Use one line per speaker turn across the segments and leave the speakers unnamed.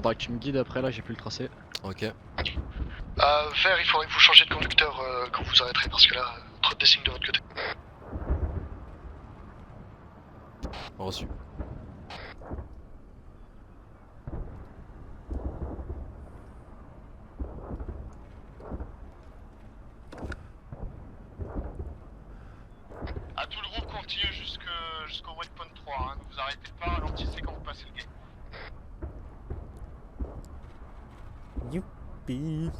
Faudra que tu me guides après, là j'ai plus le tracé.
Ok.
Vert, il faudrait que vous changiez de conducteur quand vous arrêterez parce que là, trop de signes de votre côté.
Reçu.
À tout le groupe continue jusqu'au waypoint 3, hein. Ne vous arrêtez pas, ralentissez quand vous passez le gate.
Youpi.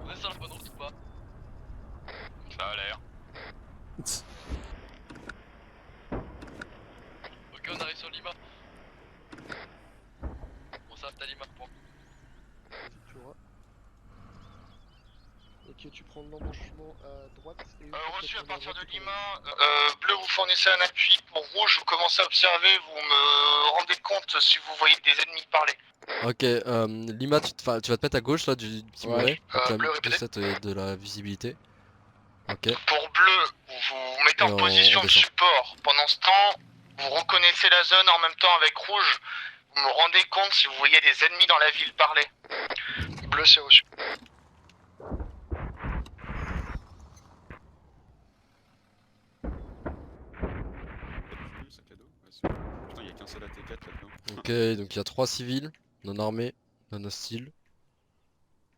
On est sur la bonne route ou pas?
Ça a l'air.
Ok, on arrive sur Lima. On s'arrête à Lima, point.
Tu vois. Ok, tu prends l'embranchement à droite et...
Reçu à partir de Lima. Bleu, vous fournissez un appui. Pour rouge, vous commencez à observer, vous me rendez compte si vous voyez des ennemis parler.
Ok, Lima, tu vas te mettre à gauche là du petit
Ouais,
muret pour que
bleu,
la
répétez.
poussette ait de la visibilité. Ok.
Pour bleu, vous vous mettez
Et
en
on
position de
descend.
support. Pendant ce temps, vous reconnaissez la zone en même temps avec rouge. Vous me rendez compte si vous voyez des ennemis dans la ville parler. Bleu, c'est reçu.
Putain, il y a qu'un seul AT4 là-dedans.
Ok, donc il y a 3 civils, non armés, non hostiles.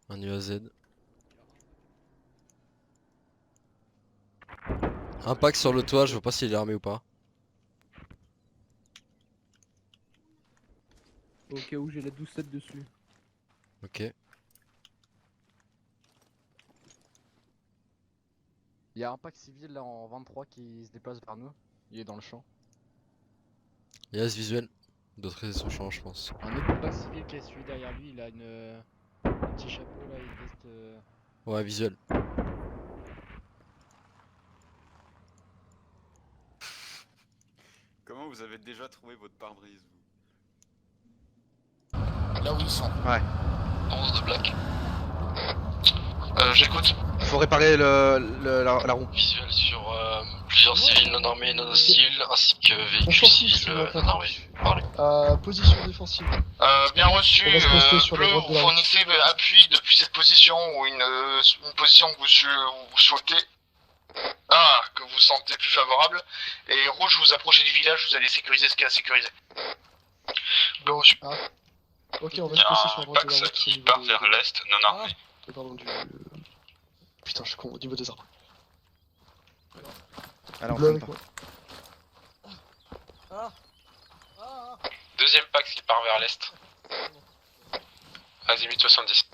Un UAZ. Un pack sur le toit, je vois pas s'il est armé ou pas.
Au cas où j'ai la 12-7 dessus.
Ok.
Il y a un pack civil là en 23 qui se déplace vers nous. Il est dans le champ.
Yes, visuel. D'autres sont champ, je pense.
Un autre pack civil qui est celui derrière lui, il a un petit chapeau là, il veste.
Ouais, visuel.
Comment vous avez déjà trouvé votre pare-brise vous?
Là où ils sont.
Ouais.
11 de black. J'écoute.
Faut réparer la roue.
Visuel sur plusieurs civils non armés, non hostiles, ainsi que véhicules civils non armés. Parlez.
Position défensive.
Bien reçu.
On va se poster sur la
Bleu,
droite de
vous
la route.
fournissez appui depuis cette position ou une position que vous souhaitez. Que vous sentez plus favorable. Et rouge, vous approchez du village, vous allez sécuriser ce qu'il y a à sécuriser. Bleu reçu.
Ok, on va se poster sur la droite de la route.
qui
au niveau
part
des-
vers l'est, non armé.
Pardon, du... Putain, je suis con, au niveau des arbres.
Alors,
Bleu
on
avec
pas.
moi.
Deuxième pack qui part vers l'est. Azimut 70.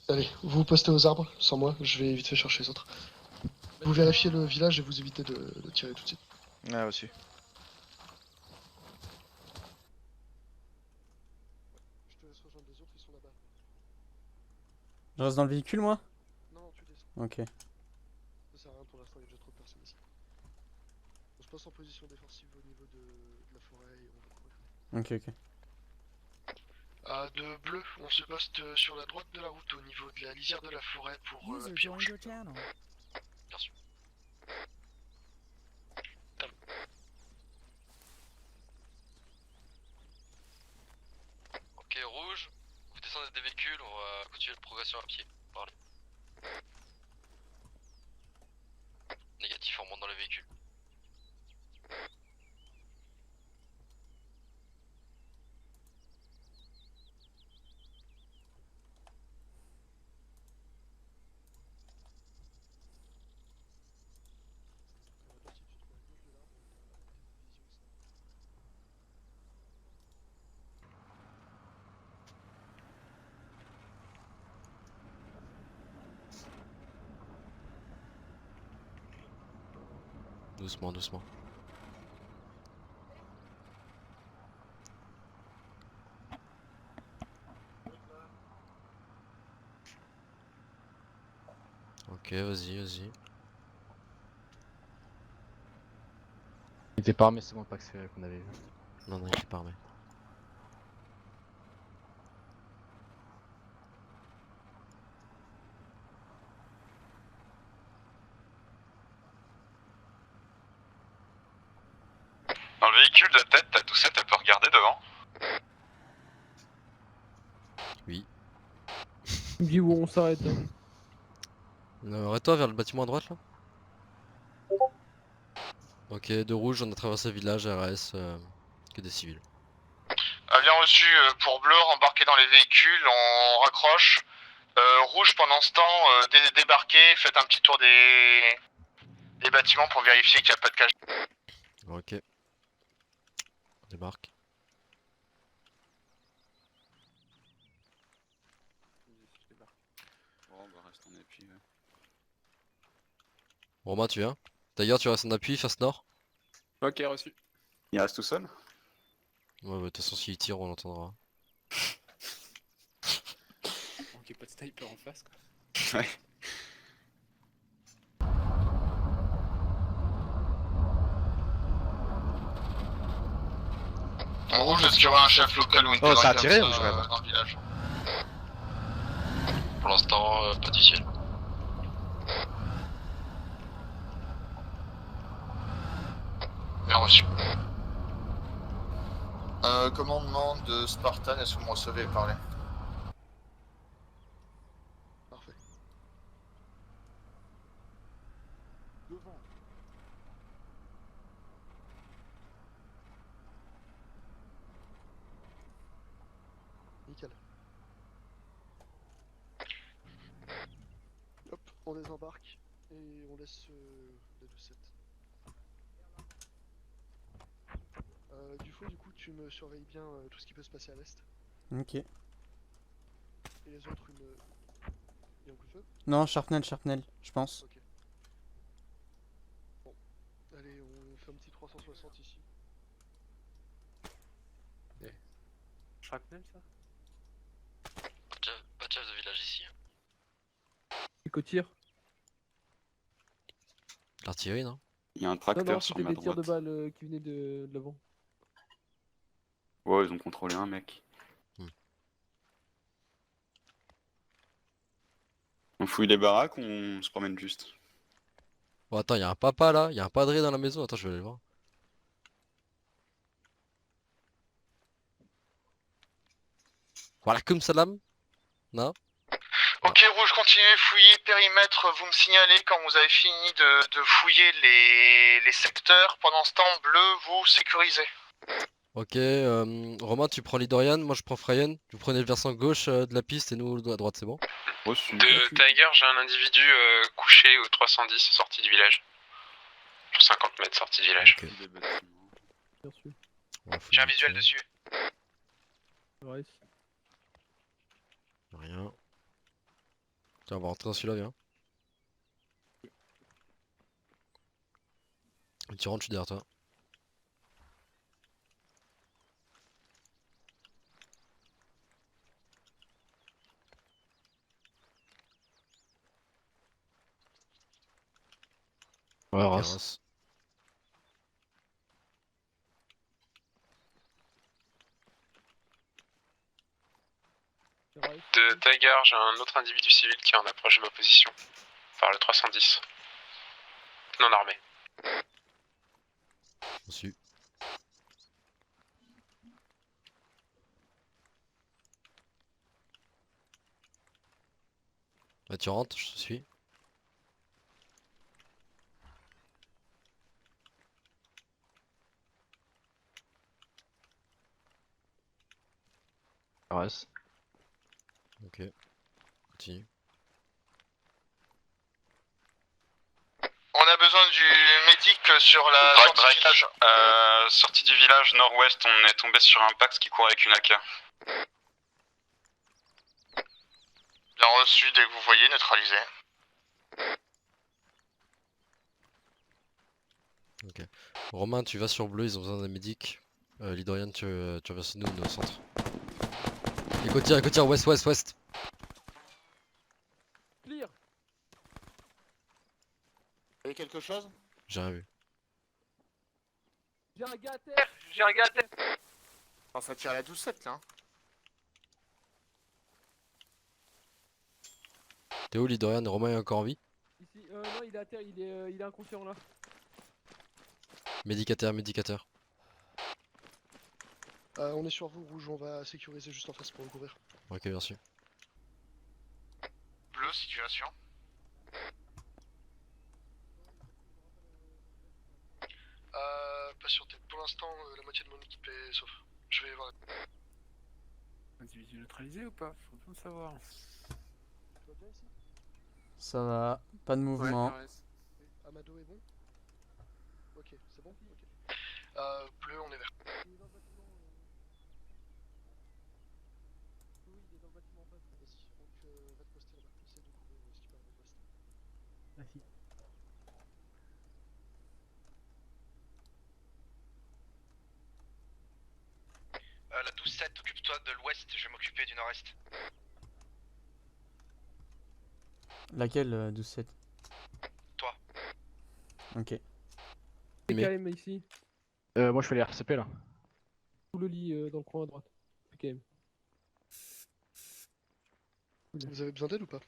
Allez, vous vous postez aux arbres, sans moi, je vais vite fait chercher les autres. Vous vérifiez le village et vous évitez de tirer tout de suite.
Ouais, aussi.
Je te laisse rejoindre les autres, ils sont là-bas.
Je reste dans le véhicule, moi?
Non, tu descends.
Ok.
Ça sert à rien pour l'instant, il y a déjà trop de personnes ici. On se passe en position défensive au niveau de la forêt et on va courir.
Ok.
De bleu, on se poste sur la droite de la route au niveau de la lisière de la forêt pour appui rouge. Bien sûr. Ok, rouge, vous descendez des véhicules, on va continuer de progression à pied. Parlez. Négatif, on monte dans les véhicules.
Doucement, doucement. Ok, vas-y.
Il était pas armé, c'est bon le pack qu'on avait vu.
Non, il est pas armé.
Dans le véhicule de tête, t'as tout ça, tu peux regarder devant.
Tu me dis où on s'arrête. Hein.
Arrête-toi vers le bâtiment à droite là. Ok, de rouge, on a traversé le village, RS, que des civils.
Bien reçu pour bleu, embarqué dans les véhicules, on raccroche. Rouge pendant ce temps, débarquez, faites un petit tour des bâtiments pour vérifier qu'il n'y a pas de cache.
Ok. On débarque.
Bon, bah reste en appui.
Romain, tu viens? D'ailleurs, tu restes en appui, face nord?
Ok, reçu. Il reste tout seul?
Ouais, bah, de toute façon, s'il tire, on l'entendra.
Ok, pas de sniper en face quoi.
Ouais.
En rouge, est-ce qu'il y aura un chef local ou une
Oh, ça a
comme
tiré
ça,
ou je rêve?
dans le village?
Pour l'instant, pas d'issue.
Bien reçu. Commandement de Spartan, est-ce que vous me recevez parler?
Parfait. Devant. Nickel. Hop, on désembarque et on laisse la 2-7. Du coup, tu me surveilles bien tout ce qui peut se passer à l'est.
Ok.
Et les autres, une. Il y a un coup de feu?
Non, Sharpnel, je pense.
Ok. Bon. Allez, on fait un petit 360 ici.
Shrapnel ça?
Pas de chef de village ici.
C'est qu'au tir.
L'artillerie, non?
Il y a un
Non,
tracteur
non,
sur
c'était
ma
des tirs de
droite.
balles qui venaient de l'avant.
Ouais, ils ont contrôlé un mec. On fouille les baraques ou on se promène juste?
Oh, attends, y'a un papa là, y'a un padré dans la maison. Attends, je vais aller le voir. Voilà, comme salam. Non?
Ok, rouge, continuez, fouiller, périmètre, vous me signalez quand vous avez fini de fouiller les secteurs. Pendant ce temps, bleu, vous sécurisez.
Ok, Romain, tu prends Lidorian, moi je prends Freyen. Vous prenez le versant gauche de la piste et nous à droite, c'est bon?
Reçu.
De Tiger, j'ai un individu couché au 310 sortie du village. Sur 50 mètres sortie du village.
Ok.
Des bâtiments.
Bien sûr.
On va fouiller
J'ai un
vite
visuel
fait.
dessus.
Reste.
Rien. Tiens, on va rentrer dans celui-là, viens. Tu rentres, je suis derrière toi.
Ouais, Ross.
Terrasse.
De Tiger, j'ai un autre individu civil qui est en approche de ma position. Par le 310. Non armé.
Reçu. Bah, tu rentres, je te suis.
Ross.
Ok. Continue.
On a besoin du médic sur la sortie du village.
Sortie du village nord-ouest, on est tombé sur un Pax qui court avec une AK.
Bien reçu, dès que vous voyez, neutralisé.
Ok. Romain, tu vas sur bleu, ils ont besoin d'un médic. Lidorian, tu reviens sur nous, au centre. Écoute, tire, ouest.
Clear.
Vous avez quelque chose?
J'ai rien vu.
J'ai un gars à terre.
Oh, ça tire à la 12-7 là.
T'es où, Lidorian? Romain est encore en vie?
Ici, non, il est à terre, il est inconscient là.
Médicateur.
On est sur vous, rouge, on va sécuriser juste en face pour le couvrir.
Ok, merci.
Bleu, situation.
Pas sur tête. Pour l'instant, la moitié de mon équipe est sauf. Je vais voir.
Individu neutralisé ou pas? Faut bien le savoir.
Tout va bien ici?
Ça va, pas de mouvement.
Amado est bon? Ok, c'est bon? Ok. Bleu, on est vert. Il est dans le bâtiment. Oui, il est dans le bâtiment en face. Vas-y, donc va te poster là-bas. Essaye de couvrir si tu peux avec West.
Merci.
La 12-7, occupe-toi de l'ouest, je vais m'occuper du nord-est.
Laquelle 12-7?
Toi.
Ok.
PKM ici.
Moi je fais les RCP là.
Sous le lit dans le coin à droite. PKM.
Vous avez besoin d'aide ou pas?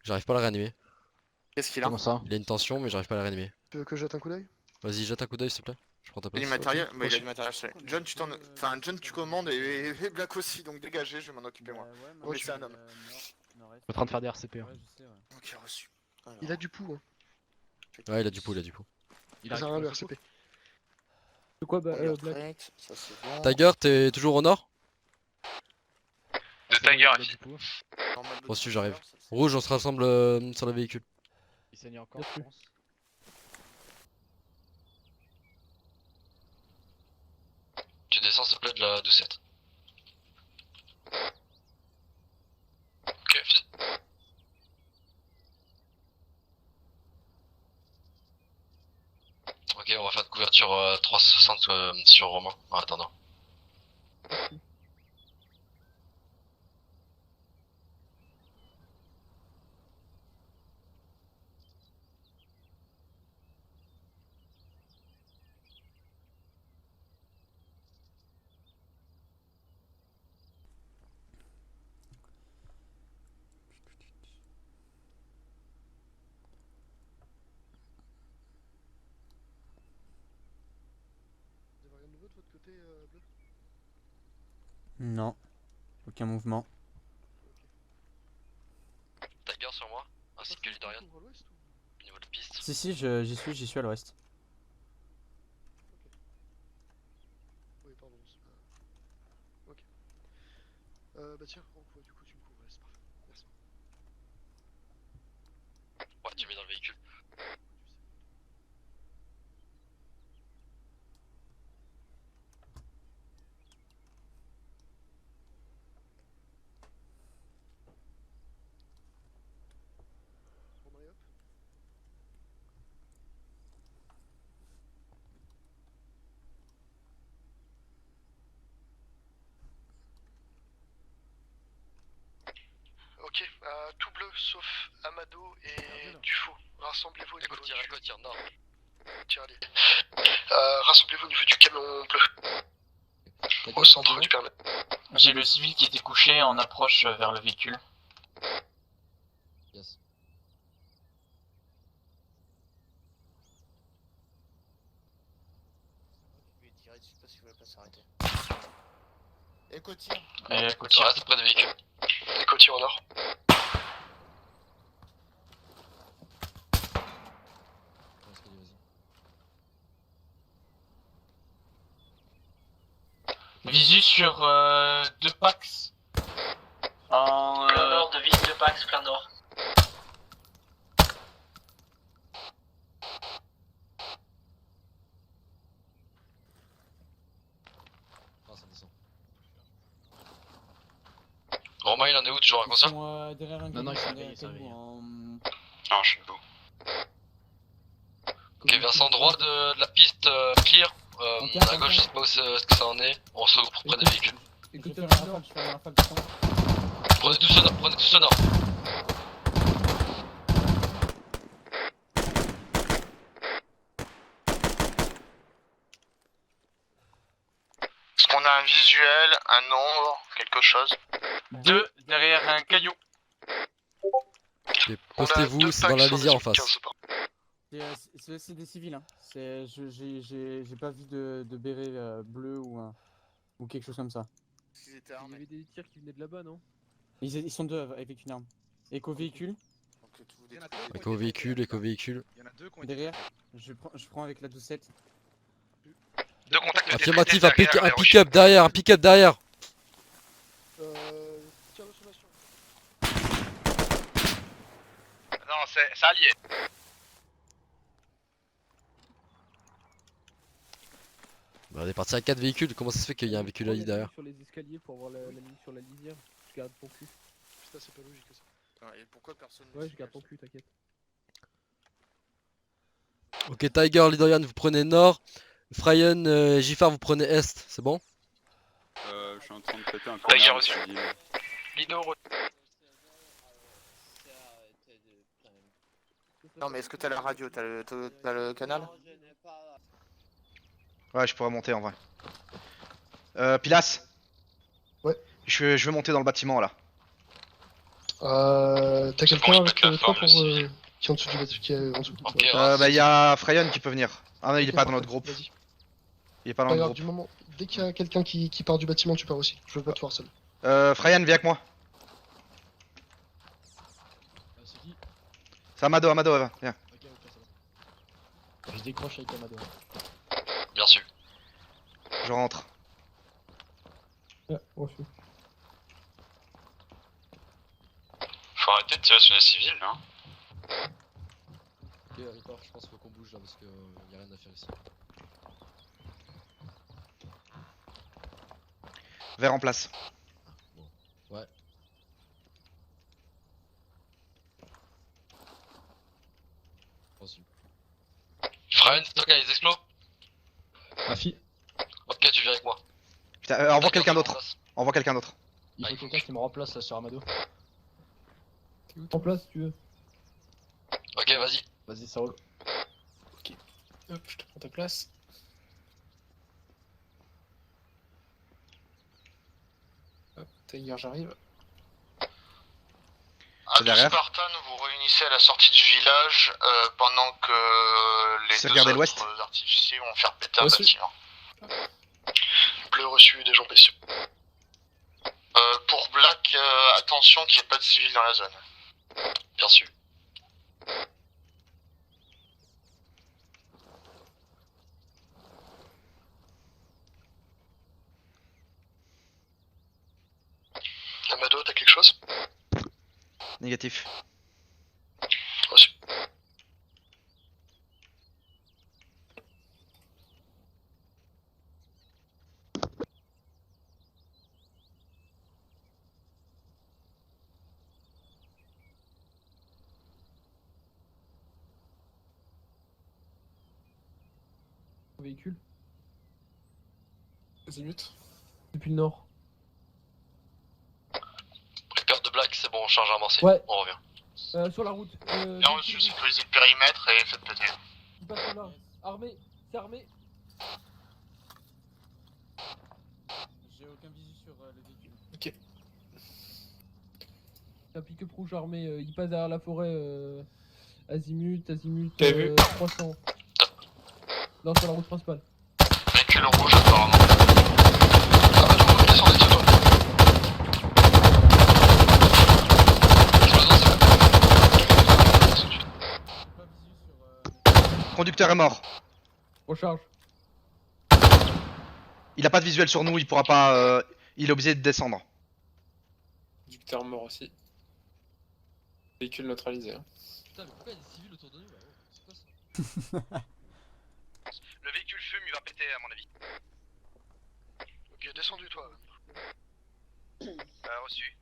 J'arrive pas à la réanimer.
Qu'est-ce qu'il a?
Comment ça?
Il a une tension, mais j'arrive pas à la réanimer.
Tu veux que je jette un coup d'œil?
Vas-y, jette un coup d'œil s'il te plaît. Je prends ta
Il a
place.
du matériel?
Ok.
Bah, il a du matériel, c'est- John, tu t'en... Enfin, John, tu commandes et Black aussi, donc dégagez, je vais m'en occuper moi.
moi,
Mais
je
c'est
suis-
un homme.
Je suis en train de faire des RCP. Hein.
Ok, reçu. Alors,
Il a du pouls, hein.
Ouais, il a du pot, il a du pot.
Il a
Ça sert à rien le
récupéré
RCP.
De quoi bah,
Tiger
Black?
Trait, ça c'est bon.
Tiger, t'es toujours au nord?
De Tiger
il a
ici.
du coup.
Normal de
Reçu,
Tiger,
j'arrive.
ça, c'est-
Rouge, on se rassemble sur le véhicule.
Il saigne encore,
Bien
je
sûr.
pense.
Tu descends s'il te plaît de la 12-7. Ok, fils. Ok, on va faire une couverture 360 sur Romain en attendant.
Vous avez rien de nouveau de votre côté, bleu?
Non, aucun mouvement.
Tiger sur moi, ainsi que Lidorian,
Ouvre à l'ouest ou...
au niveau de piste.
Si, si, j'y suis à l'ouest.
Oui, pardon, c'est pas... Ok. Bah tiens, Franck, ouais, du coup tu me couvres, c'est parfait. Merci.
Ouais, tu mets dans le véhicule.
Romain et hop. Ok, tout bleu sauf Amado et Dufaux. Rassemblez-vous au niveau
Écoute, tire, écoute, tire, nord.
Tirez. Rassemblez-vous au niveau du camion bleu. Au centre du permis.
J'ai le civil qui était couché en approche vers le véhicule.
Yes.
Je vais tirer dessus parce qu'il voulait pas s'arrêter. Écho tire.
Et
Tu restes près du véhicule.
Et côtier en nord.
Visu sur 2 Pax. En plein nord de ville de Pax, plein nord.
Ah, ça descend.
Romain, il en est où, toujours inconscient?
Non, non, il s'est réveillé, il s'est réveillé.
Non, je suis debout.
Ok, versant droit de la piste clear. À gauche, je sais pas où ce que ça en est. On se regroupe près des véhicules.
Écoutez,
Prenez tous au nord, prenez tous au nord.
Est-ce qu'on a un visuel, un nombre, quelque chose?
2 derrière un caillou.
Ok, postez-vous, c'est dans la lisière en face.
C'est des civils, hein. J'ai pas vu de béret bleu ou Ou quelque chose comme ça.
S'ils étaient
Il y
armés.
avait des tirs qui venaient de là-bas, non?
Ils sont deux avec une arme. Éco-véhicule.
Donc tout vous détruisez.
Éco-véhicule, éco-véhicule.
Il y en a deux qui ont été
Derrière. Je prends avec la 12-7.
Deux contacts
Affirmatif,
détruits derrière,
un
les
pick-up derrière, un pick-up derrière.
Tire de sommation.
Non, c'est allié.
Bah, on est parti à 4 véhicules, comment ça se fait qu'il y a un véhicule
Prends
Ali
la
derrière?
ligne sur les escaliers pour avoir la ligne sur la lisière. Je garde ton cul.
Putain, c'est pas logique ça.
Putain, et pourquoi personne ne
Ouais,
dit
je garde
que
ton cul, t'inquiète.
Ok, Tiger, Lidorian, vous prenez nord. Fryan, Giffard, vous prenez est, c'est bon?
Je suis en train de péter un
Tiger
connard
reçu.
civil.
Lido,
Non, mais est-ce que t'as la radio? T'as le canal?
Ouais, je pourrais monter en vrai. Pilas?
Ouais.
Je veux monter dans le bâtiment là.
T'as
C'est
quelqu'un
bon,
avec
je pète la
toi
forme,
pour
le
qui est en dessous du bâtiment, qui est en dessous.
Ok,
Bah, y a Fryan qui peut venir. Ah non, il est
Ok,
pas dans
parfait,
notre groupe.
Vas-y.
Il est pas dans
Pas
notre
grave,
groupe.
du moment. Dès qu'il y a quelqu'un qui part du bâtiment, tu pars aussi. Je veux pas te voir seul.
Fryan, viens avec moi.
C'est qui?
C'est Amado, ouais, viens.
Ok, ok, c'est bon. Je décroche avec Amado.
bien sûr.
Je rentre.
Ouais, reçu.
Faut arrêter de tirer sur les civils, hein.
Ok, Ripper, je pense qu'il faut qu'on bouge là parce que y a rien à faire ici.
Vert en place.
Ouais. Reçu.
Fryan, c'est toi qui as les explos?
Ma fille.
Ok, tu viens avec moi.
Putain, envoie quelqu'un d'autre. Envoie quelqu'un d'autre.
Il faut quelqu'un qui me remplace là sur Amado.
T'es où en place, si tu veux?
Ok, vas-y.
Vas-y, ça roule.
Hop, je te prends ta place. Hop, Tiger, j'arrive.
À
derrière.
Spartan, vous réunissez à la sortie du village pendant que les
C'est
deux
regarder l'ouest.
autres artificiers vont faire péter un
Reçu.
bâtiment.
Bleu reçu, des gens spéciaux.
Pour Black, attention qu'il n'y ait pas de civils dans la zone.
Bien sûr.
Amado, t'as quelque chose?
Négatif.
Reçu.
Véhicule.
Azimut.
Depuis le nord.
Repère de Black, c'est bon, on charge un mortier.
Ouais.
On revient.
Sur la route.
Bien reçu, sécurisez le périmètre et faites péter.
Il passe là. Armé. C'est armé.
J'ai aucun visu sur le véhicule.
Ok.
Un pick-up rouge armé. Il passe derrière la forêt. Azimut.
T'as vu
300. Non, sur la route principale.
Véhicule rouge apparemment.
Amado, descendez, tiens-toi.
Pas visu sur.
Conducteur est mort.
Recharge.
Il a pas de visuel sur nous, il pourra pas. Il est obligé de descendre.
Conducteur mort aussi. Véhicule neutralisé. Hein.
Putain, mais pourquoi il y a des civils autour de nous là? Oh, c'est quoi ça?
Le véhicule fume, il va péter à mon avis.
Ok, descendu toi.
Reçu.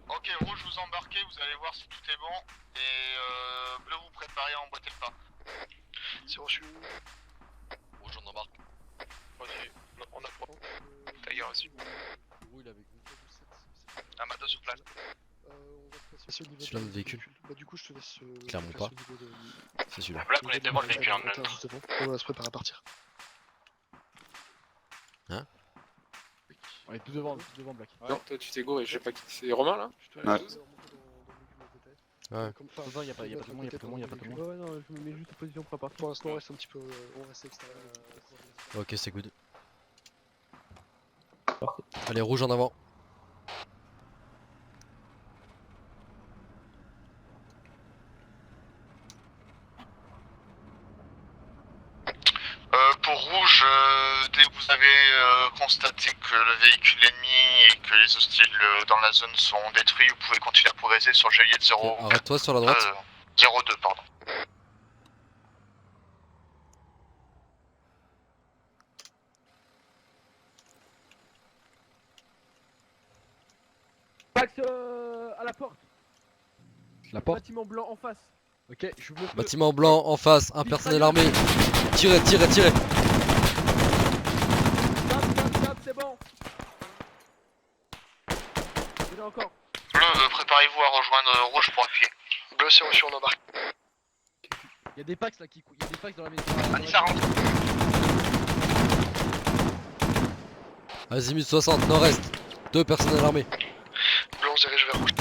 Ok, rouge, vous embarquez, vous allez voir si tout est bon. Et bleu, vous préparez à emboîter le pas.
C'est reçu.
Rouge, on embarque.
Reçu. On a pas. Tiger reçu.
Où il est avec vous?
Amado sur place.
On va te passer au niveau
Celui-là,
de-
notre véhicule.
Bah du coup je te laisse
Clairement
passer
pas.
au niveau de-
C'est celui-là.
Black, on est devant le véhicule en même temps.
juste devant. On va se préparer à partir.
On est tout devant Black.
Non, toi tu t'es gouré, je sais pas qui. C'est Romain là?
Je te
Ouais.
laisse remonter dans le véhicule à côté.
Ouais.
Attends, y'a pas tout le monde, y'a pas tout le monde, y'a pas tout le monde.
Ouais, non, je me mets juste en position pour partir.
Pour l'instant, on reste un petit peu. On reste extérieur.
Ok, c'est good. Allez, rouge en avant.
Pour rouge, dès que vous avez constaté que le véhicule ennemi et que les hostiles dans la zone sont détruits, vous pouvez continuer à progresser sur Juliette 0.
Arrête-toi sur la droite.
02, pardon.
Pax à la porte.
La porte.
Bâtiment blanc en face.
Ok, je me.
Bâtiment blanc en face, un personnel armé. Tirez, tirez, tirez.
Cap, c'est bon. Il y en a encore.
Bleu, préparez-vous à rejoindre rouge pour appuyer.
Bleu, c'est reçu, on embarque.
Y'a des packs là qui coulent, y'a des packs dans la maison.
Anissa rentre.
Azimut 60, nord-est. 2 personnels armés.
Bleu, on se dirige vers rouge.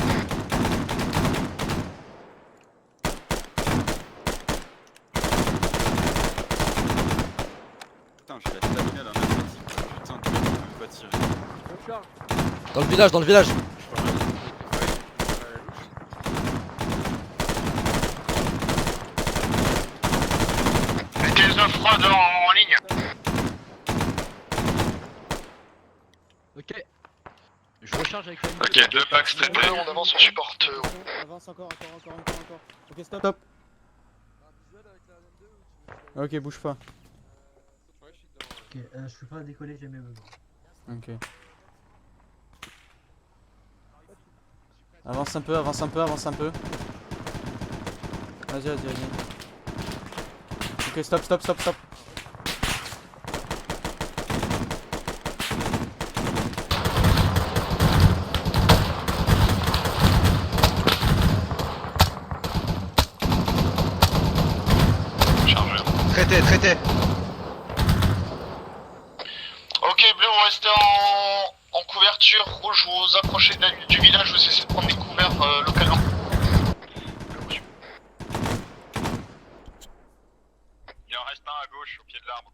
Putain, j'ai la stamina d'un athlétique. Putain, tu peux pas tirer.
On charge.
Dans le village, dans le village.
Mettez les off-road en ligne.
Ok. Je recharge avec la ligne.
Ok, 2 packs traités.
Bleu, on avance, on supporte.
Avance encore. Ok, stop. Ok, bouge pas.
Ok, je peux pas décoller, j'ai mes besoins.
Ok. Avance un peu. Vas-y. Ok, stop.
Traité.
Ok, bleu, vous restez en couverture. Rouge, vous approchez du village, vous essayez de prendre des couverts localement.
Il en reste un à gauche, au pied de l'arbre.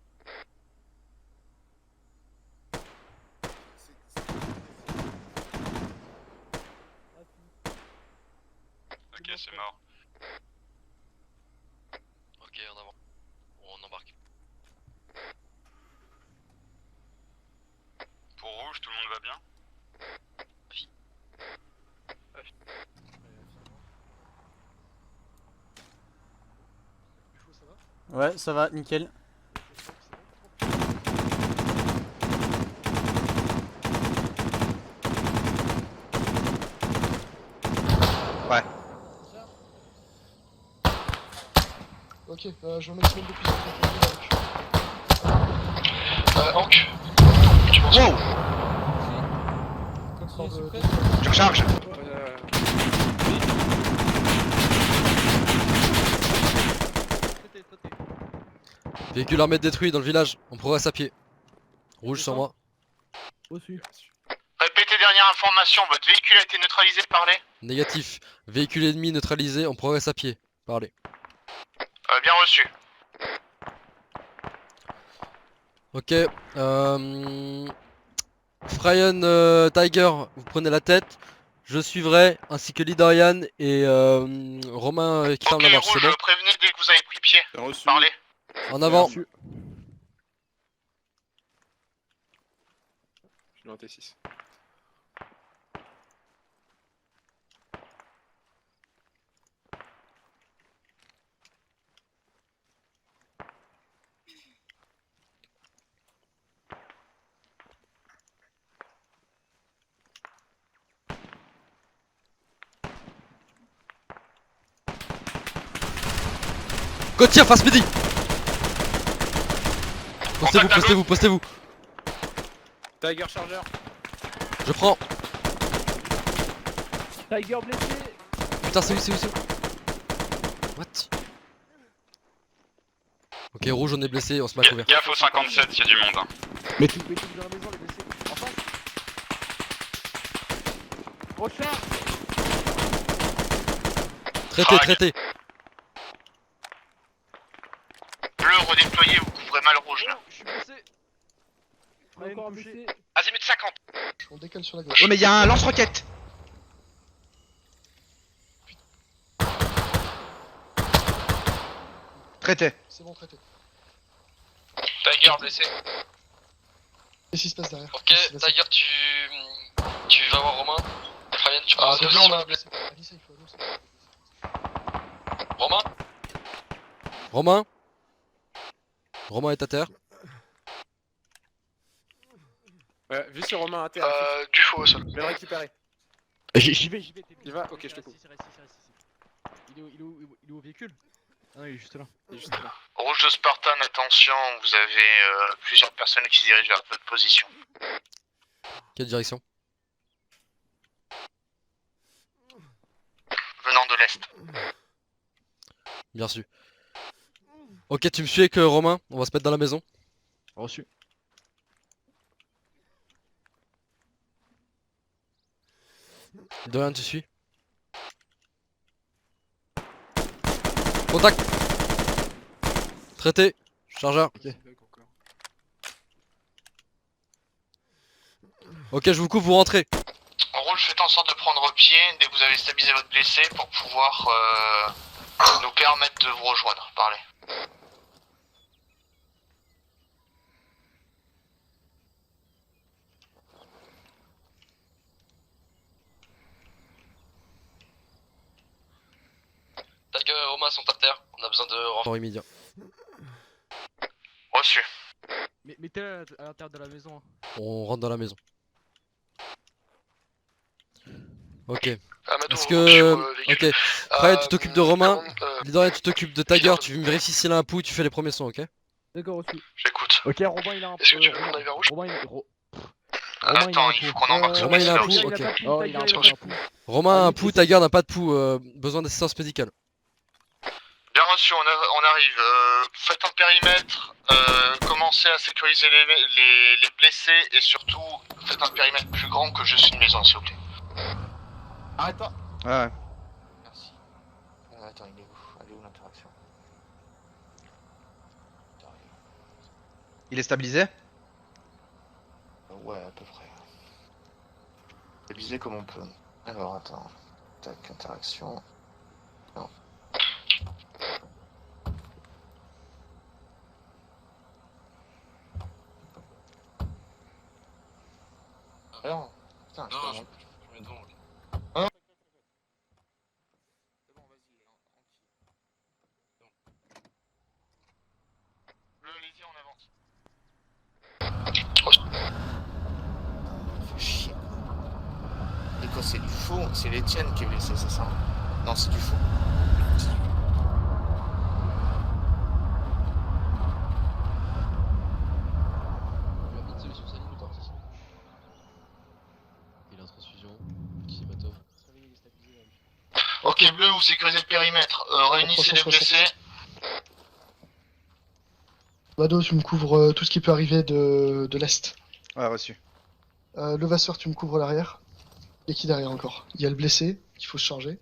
Ok, c'est mort.
Ok, en avant. On embarque.
Pour rouge, tout le monde va bien?
Ouais, ça va, nickel.
Ouais.
Ok, je vais mettre une de puissance de
Hank.
Wow. Je recharge.
Véhicule armé détruit dans le village. On progresse à pied. Rouge sur moi.
Reçu.
Répétez dernière information, votre véhicule a été neutralisé, parlez.
Négatif. Véhicule ennemi neutralisé. On progresse à pied. Parlez.
Bien reçu.
Ok. Fryan Tiger, vous prenez la tête. Je suivrai, ainsi que Lidorian et Romain qui ferme la marche. C'est
Rouge,
bon?
prévenez dès que vous avez pris pied. Parlez.
En avant.
Je suis en T6.
Côtier face midi. Postez-vous.
Tiger chargeur.
Je prends.
Tiger blessé.
Putain, c'est où? What? Ok, rouge, on est blessé, on se met à couvert.
Gaffe au 57, il y a du monde.
Mais tout dans la maison, les blessés. En face. Recharge.
Traité, traité.
Bleu, redéployé, vous couvrez mal rouge là.
Je suis blessé.
Encore blessé.
Azimut 50.
On décale sur la gauche.
Oh mais y'a un lance-roquette. Traité.
C'est bon, traité.
Tiger blessé.
Qu'est-ce qui se passe derrière?
Ok,
Qu'est-ce qui se passe?
Tiger, tu vas voir Romain. Fabian, tu prends
de
position.
blanc, on a blessé. Allez, ça, il faut, allez, ça.
Romain.
Romain. Romain est à terre.
Vu sur Romain à terre.
Du faux au sol.
Je vais le récupérer.
J'y vais,
Il va. Ok, je te coupe.
Reste ici. Il est où au véhicule? Ah non, il est juste là.
Rouge de Spartan, attention, vous avez plusieurs personnes qui se dirigent vers votre position.
Quelle direction?
Venant de l'est.
Bien su. Ok, tu me suis avec Romain, on va se mettre dans la maison.
Reçu.
Dorian, tu suis. Contact. Traité. Chargeur. Ok, je vous coupe, vous rentrez.
En rouge, faites en sorte de prendre pied dès que vous avez stabilisé votre blessé pour pouvoir nous permettre de vous rejoindre. Parlez.
Tiger et Romain sont à terre. On a besoin de renfort.
Renfort immédiat.
Reçu.
Mettez-la à l'intérieur de la maison. Hein.
On rentre dans la maison. Ok.
Amadou,
Est-ce
on sur,
que...
véhicule.
Ok. Fred, tu t'occupes de Romain.
comment,
Lidorian, tu t'occupes de Tiger. Tu vérifies s'il a un pouls, tu fais les premiers sons, ok?
D'accord, reçu.
J'écoute.
Ok, Romain il a un
Est-ce que tu veux qu'on aille vers rouge?
Romain il
Attends, il faut qu'on embarque sur
Romain, il a un
le
pouls,
véhicule.
ok.
Oh, il a un
Tiger,
pouls.
il a pas de pouls.
Romain a un pouls, Tiger n'a pas de pouls. Besoin d'assistance médicale.
Bien reçu, on arrive. Faites un périmètre, commencez à sécuriser les blessés et surtout faites un périmètre plus grand que juste une maison, s'il vous plaît.
Arrête-toi.
Ouais.
Merci. Attends, il est où? Elle est où l'interaction?
Il est stabilisé?
Ouais, à peu près. Stabilisé comme on peut. Alors, attends. Tac, interaction. Non. Alors, putain, je
Non,
comprends.
je mets devant.
Ah. C'est bon, vas-y, Bleu, allez-y, on avance. Fais chier. Et quoi, c'est du faux? C'est l'Etienne qui est blessé, c'est ça? Non, c'est du faux.
Il a transfusion. Petit hématome.
Ok, bleu, vous sécurisez le périmètre. Réunissez les blessés.
Vado, tu me couvres tout ce qui peut arriver de l'est.
Ouais, reçu.
Le Vasseur, tu me couvres l'arrière. Et qui derrière encore? Il y a le blessé, qu'il faut se charger.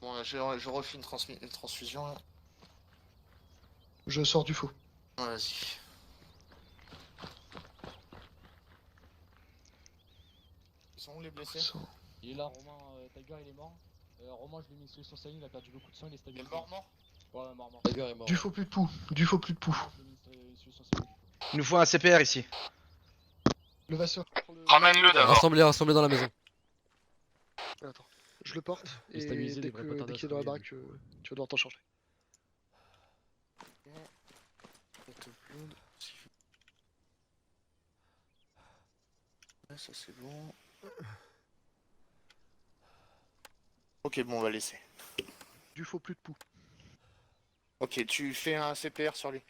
Bon, je refais une transfusion là.
Je sors du faux.
Vas-y. Ils sont où les blessés?
Il est là, Romain. Tiger il est mort. Romain, je lui ai mis une solution saline, il a perdu beaucoup de sang, il est
Il
stabilisé.
est mort?
Ouais, mort.
Tiger est mort.
Du faux plus de poux. Du faux plus de poux.
Je lui ai mis une solution saline.
Il nous faut un CPR ici.
Le Vasseur.
Ramène-le d'abord.
Rassemblez dans la maison.
Attends. Je le porte.
Il est
Et
stabilisé,
dès
il devrait pas tarder à
qu'il est dans la
se
baraque, tu vas devoir t'en charger.
Ouais, ça c'est bon. Ok, bon, on va laisser.
Du faux plus de poux.
Ok, tu fais un CPR sur lui.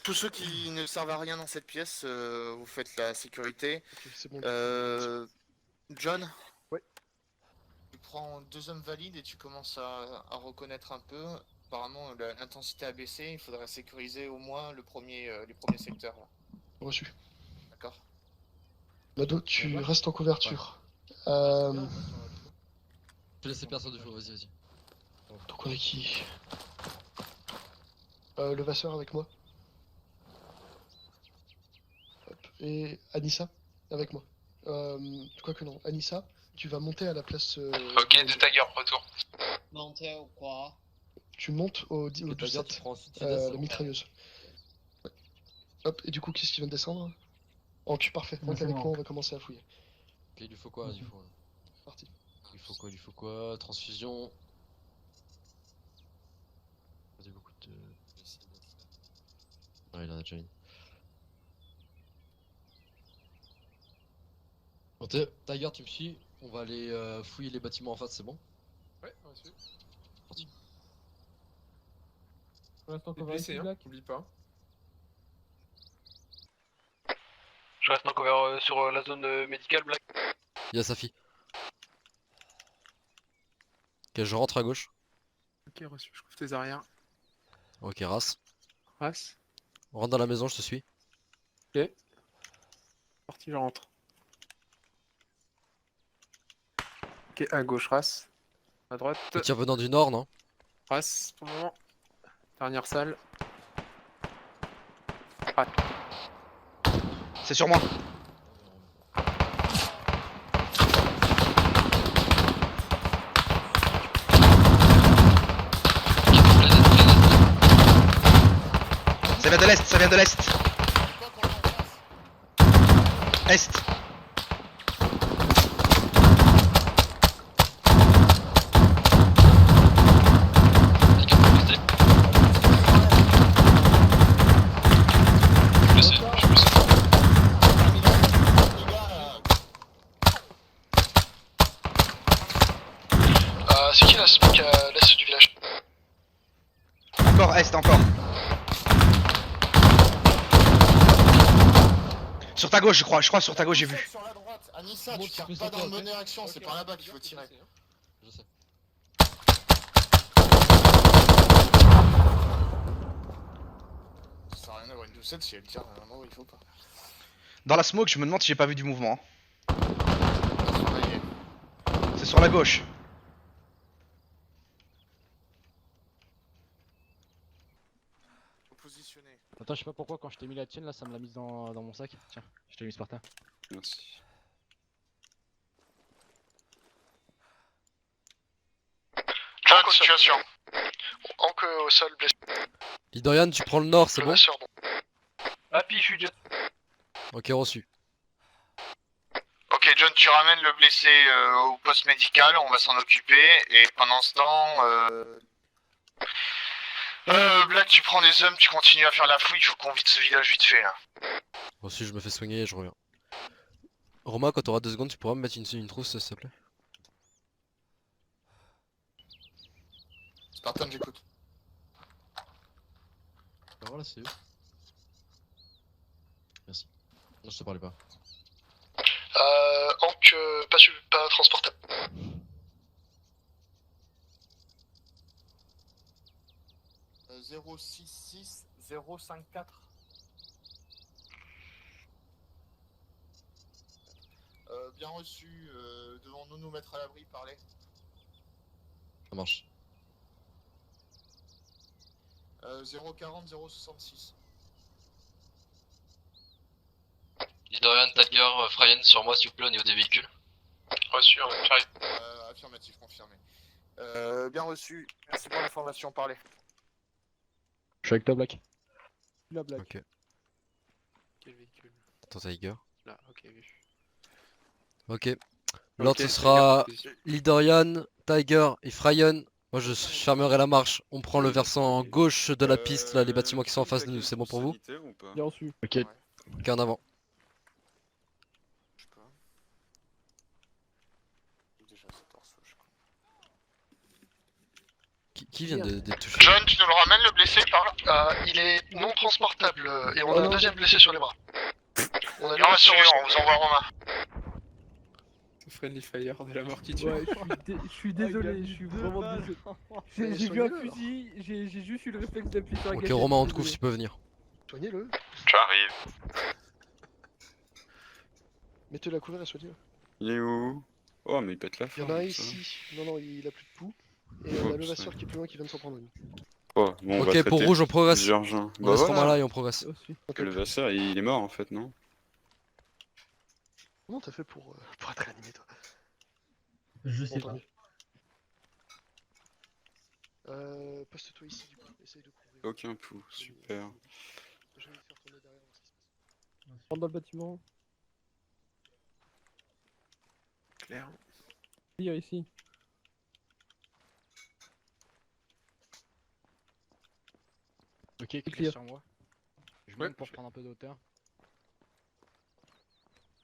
Tous ceux qui ne servent à rien dans cette pièce, vous faites la sécurité.
Ok, c'est bon.
John?
Ouais.
Tu prends 2 hommes valides et tu commences à reconnaître un peu. Apparemment, l'intensité a baissé. Il faudrait sécuriser au moins les premiers secteurs. Là.
Reçu.
D'accord.
Vado, tu restes en couverture.
Je vais laisser personne de faux, vas-y, vas-y.
Donc on a qui? Le Vasseur avec moi. Hop. Et Anissa avec moi. Quoi que non, Anissa, tu vas monter à la place.
Ok, de Tiger, retour.
Monter ou quoi?
Tu montes au
Tiger,
17,
tu prends ensuite, tu descends.
la mitrailleuse. Ouais. Hop, et du coup, qu'est-ce qui vient de descendre? En cul, parfait. Monte avec moi, on va commencer à fouiller.
Ok, il lui faut quoi? Il faut...
Parti.
Il faut quoi? Il faut quoi? Transfusion. Vas-y, beaucoup de... Ah, il en a déjà une. Bon, Tiger, tu me suis? On va aller fouiller les bâtiments en face, c'est bon?
Ouais, on va suivre.
Parti.
Pour l'instant,
T'es
cover
blessé,
ici,
hein,
Black.
oublie pas.
Je reste en cover sur la zone médicale, Black.
Il y a sa fille. Ok, je rentre à gauche.
Ok, reçu, je couvre tes arrières.
Ok, race.
Race.
On rentre dans la maison, je te suis.
Ok. Parti, je rentre. Ok, à gauche, race. À droite.
Tu tires venant du nord, non?
Race, pour le moment. Dernière salle.
C'est sur moi. Ça vient de l'est, ça vient de l'est. Est.
C'est qui la smoke à l'est du village?
Encore est, encore. Sur ta gauche, je crois sur ta gauche, j'ai vu.
Sur la droite, Anissa, tu tires pas dans le meneur action, c'est par là-bas qu'il faut tirer.
Je sais.
Ça sert à rien d'avoir une 12-7 si elle tire à un endroit où il faut pas.
Dans la smoke, je me demande si j'ai pas vu du mouvement.
Surveiller.
C'est sur la gauche.
Faut positionner.
Attends, je sais pas pourquoi quand je t'ai mis la tienne là, ça me l'a mise dans mon sac. Tiens, je t'ai mis par terre.
Merci.
John, situation. Anque au sol, blessé.
Lidorian, tu prends le nord, c'est
Le
bon?
Vasseur, bon.
Happy, je suis déjà.
Ok, reçu.
Ok, John, tu ramènes le blessé au poste médical, on va s'en occuper. Et pendant ce temps, Black, tu prends des hommes, tu continues à faire la fouille, je vous convie de ce village vite fait là.
Reçu, je me fais soigner et je reviens. Romain, quand t'auras 2 secondes, tu pourras me mettre une trousse, s'il te plaît?
Spartan, j'écoute.
Bah voilà, c'est eux. Merci. Non, je te parlais pas.
Anque, pas transportable.
Euh, 066 054. Bien reçu, devons-nous nous mettre à l'abri, parler.
Ça marche.
040 066.
Lidorian, Tiger, Fryen sur moi s'il vous plaît au niveau des véhicules.
Reçu, j'arrive.
Affirmatif, confirmé. Bien reçu, merci pour l'information, parlez.
Je suis avec toi, Black.
La Black.
Ok.
Quel véhicule?
Attends, Tiger.
Là, ok, vu.
Ok. L'ordre
Ok,
ce sera
Tiger,
Lidorian, Tiger et Fryen. Moi je fermerai la marche. On prend le versant gauche de la piste, là, les bâtiments qui sont en face de nous. C'est bon pour vous?
Bien reçu.
Ok.
Ok, en avant.
Je sais pas. Déjà 14, je crois.
Qui vient de toucher?
John, tu nous le ramènes le blessé par là? Il est non transportable et on a un deuxième blessé sur les bras. On a bien reçu, on vous envoie Romain.
Friendly Fire de la mort qui tue.
Ouais, je suis désolé, je suis vraiment désolé. J'ai vu un fusil, j'ai juste eu le réflexe d'appuyer sur la
Ok,
gâchette.
Romain, on te couvre, tu peux venir.
Soignez-le.
J'arrive.
Mettez-le à couvert et soignez-le.
Il est où? Oh, mais il pète la
Il y en
forme.
a un
ça.
ici. Non, non, il a plus de poux. Et on a le masseur qui est plus loin qui vient de s'en prendre une.
Oh, bon, on va
Ok, pour
traiter
rouge, on progresse.
plusieurs gens.
On
Bah
laisse
voilà.
Romain là et on progresse.
Le Vasseur, il est mort en fait, non?
Comment t'as fait pour être réanimé, toi?
Je sais pas.
Poste-toi ici, du coup. Essaye de couvrir.
Aucun pouls, super.
Je vais le faire tourner derrière, voir ce qui se passe.
Rentre dans le bâtiment.
Claire.
Clear ici.
Ok,
clear.
clear sur moi. Je monte pour prendre un peu de hauteur.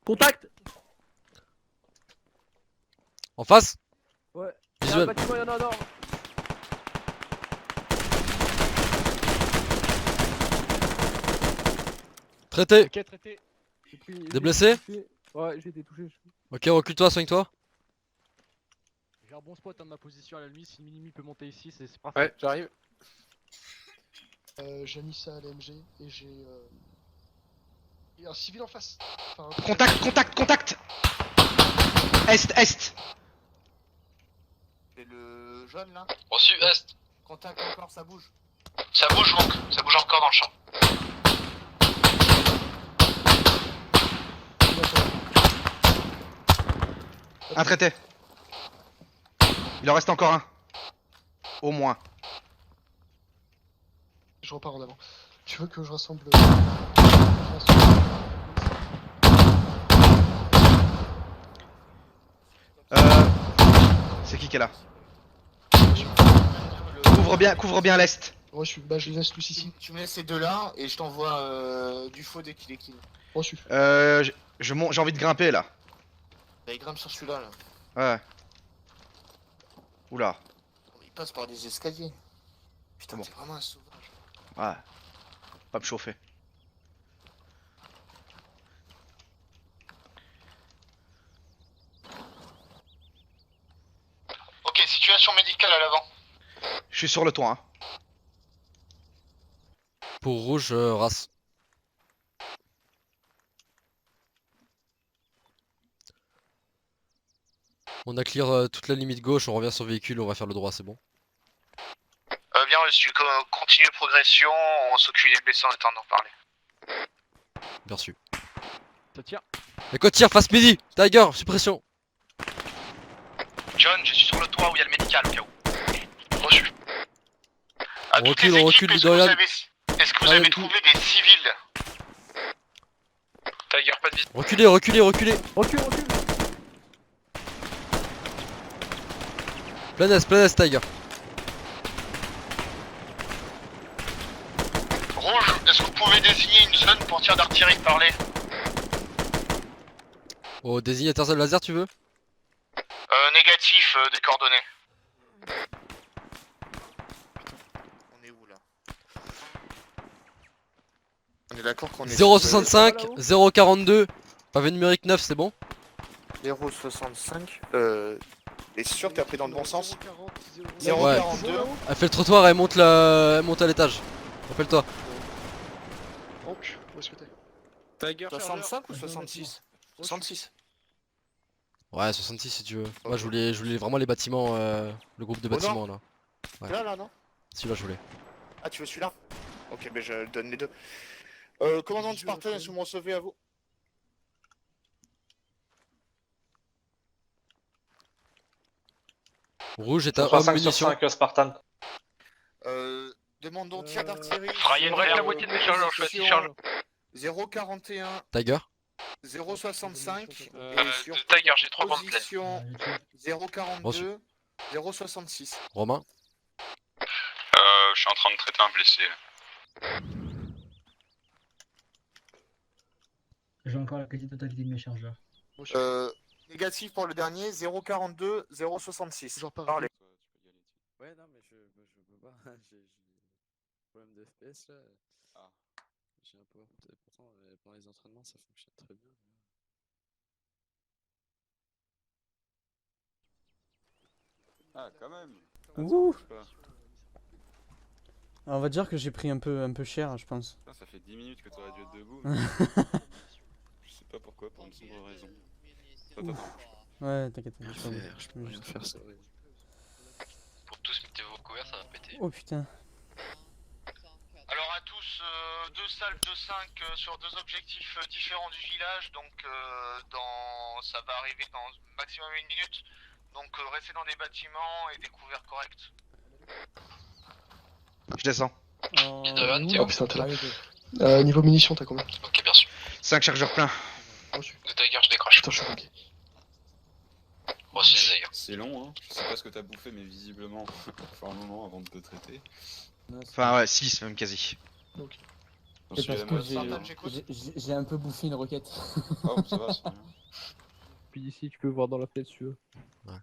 Contact.
En face.
Ouais.
Visuel.
Dans le bâtiment, il y en a un dehors.
Traité.
Ok, traité.
Des blessés?
Ouais, j'ai été touché.
Ok, recule-toi, soigne-toi.
J'ai un bon spot de ma position à la nuit. Si Minimi peut monter ici, c'est parfait.
Ouais, j'arrive.
J'ai mis ça à l'AMG et j'ai. Il y a un civil en face. Enfin,
Contact. Est.
C'est le jaune là.
Reçu, Est.
Contact encore, ça bouge.
Ça bouge donc, ça bouge encore dans le champ.
Un traité. Il en reste encore un. Au moins.
Je repars en avant. Tu veux que je rassemble.
C'est qui est là? Couvre bien l'est.
Reçu. Bah, je laisse Lucie ici.
Tu me laisses ces deux là et je t'envoie du faux dès qu'il est kill.
Reçu.
J'ai envie de grimper là.
Bah, il grimpe sur celui-là là.
Ouais. Oula.
Il passe par des escaliers. Putain, c'est vraiment un sauvage.
Ouais. Pas me chauffer.
Ok, situation médicale à l'avant.
Je suis sur le toit. Hein.
Pour rouge, race. On a clear toute la limite gauche, on revient sur le véhicule, on va faire le droit, c'est bon.
Bien reçu, continue progression, on s'occupe des blessés en attendant d'en parler.
Bien reçu.
Ça tire.
Et quoi tire face midi. Tiger, suppression.
John, je suis sur le toit où il y a le médical au cas où. Reçu. À
On
toutes
recule,
les
on
équipes,
recule,
est-ce que vous
Lidorian.
avez, est-ce que vous avez trouvé des civils?
Tiger, pas de visite.
Reculez.
Recule.
Plein est, Tiger.
Rouge, est-ce que vous pouvez désigner une zone pour tir d'artillerie parler?
Oh, désigne étincelle laser, tu veux?
Négatif, des coordonnées.
On est où là? On est d'accord qu'on est
065, 042, pavé numérique 9, c'est bon?
065. T'es sûr que t'as pris dans le bon sens?
042.
042.
Elle fait le trottoir, elle monte à l'étage. Rappelle-toi.
Donc, où est-ce que t'es?
Tiger,
65 ou 66? 66.
Ouais, 66 si tu veux. Moi je voulais vraiment les bâtiments, le groupe de bâtiments là. Ouais.
Là, non?
Celui-là je voulais.
Ah, tu veux celui-là? Ok, mais je donne les deux. Commandant de Spartan, est-ce que vous me recevez à vous?
Rouge est à homme munition.
Spartan.
Demandons tir d'artillerie.
Il me reste la moitié de mes chargeurs, je suis charge.
041,
Tiger.
065.
Tiger, j'ai 3 bandes pleines.
Position 042, 066.
Romain.
Je suis en train de traiter un blessé.
J'ai encore la quasi-totalité de mes chargeurs.
Négatif pour le dernier, 042, 066. Parlez.
Ouais, non, mais je peux pas. J'ai problème de FPS là. J'ai un peu. Pourtant, pendant les entraînements, ça fonctionne très bien.
Ah, quand même.
Ouh! On va dire que j'ai pris un peu cher, je pense.
Ça fait 10 minutes que t'aurais dû être debout. Je sais pas pourquoi, pour une sombre raison. Attends.
Ouais, t'inquiète.
Rien faire, je peux rien faire, c'est horrible.
Pour tous, mettez vos couverts, ça va péter.
Oh putain.
Alors à tous, deux salves de 5 sur deux objectifs différents du village, donc ça va arriver dans maximum 1 minute. Donc restez dans des bâtiments et des couverts corrects.
Je descends.
Lidorian, t'es
Oh
où?
putain, t'es là. Niveau munitions, t'as combien?
Ok, bien sûr.
5 chargeurs pleins.
De Tiger, je décroche.
Putain, je suis bloqué.
Moi aussi, les Tiger.
C'est long, hein. Je sais pas ce que t'as bouffé, mais visiblement, il faut un moment avant de te traiter.
Enfin, ouais, 6 même quasi.
Ok.
J'en
C'est
suis à la
parce que
moitié, hein.
j'ai un peu bouffé une roquette.
Oh, ça va, c'est bien.
Puis ici, tu peux voir dans la fenêtre si tu veux.
Ouais.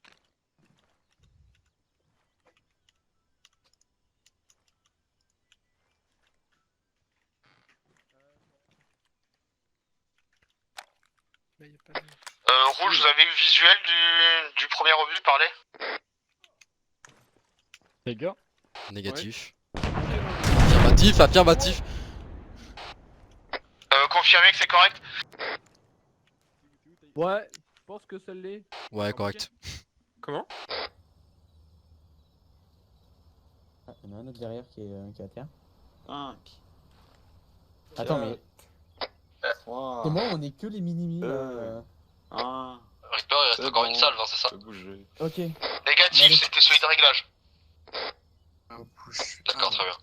Rouge, vous avez eu visuel du premier obus parler?
Tiger.
Négatif. Affirmatif, affirmatif.
Confirmez que c'est correct?
Ouais, je pense que ça l'est.
Ouais, correct.
Comment?
Ah, il y en a un autre derrière qui est à terre.
5.
Attends, mais.
Wow.
C'est moi, on est que les mini-mi là.
Ah.
Reaper, il reste encore une salve, hein, c'est ça?
Je peux bouger.
Ok.
Négatif, c'était celui de réglage.
D'accord, très bien.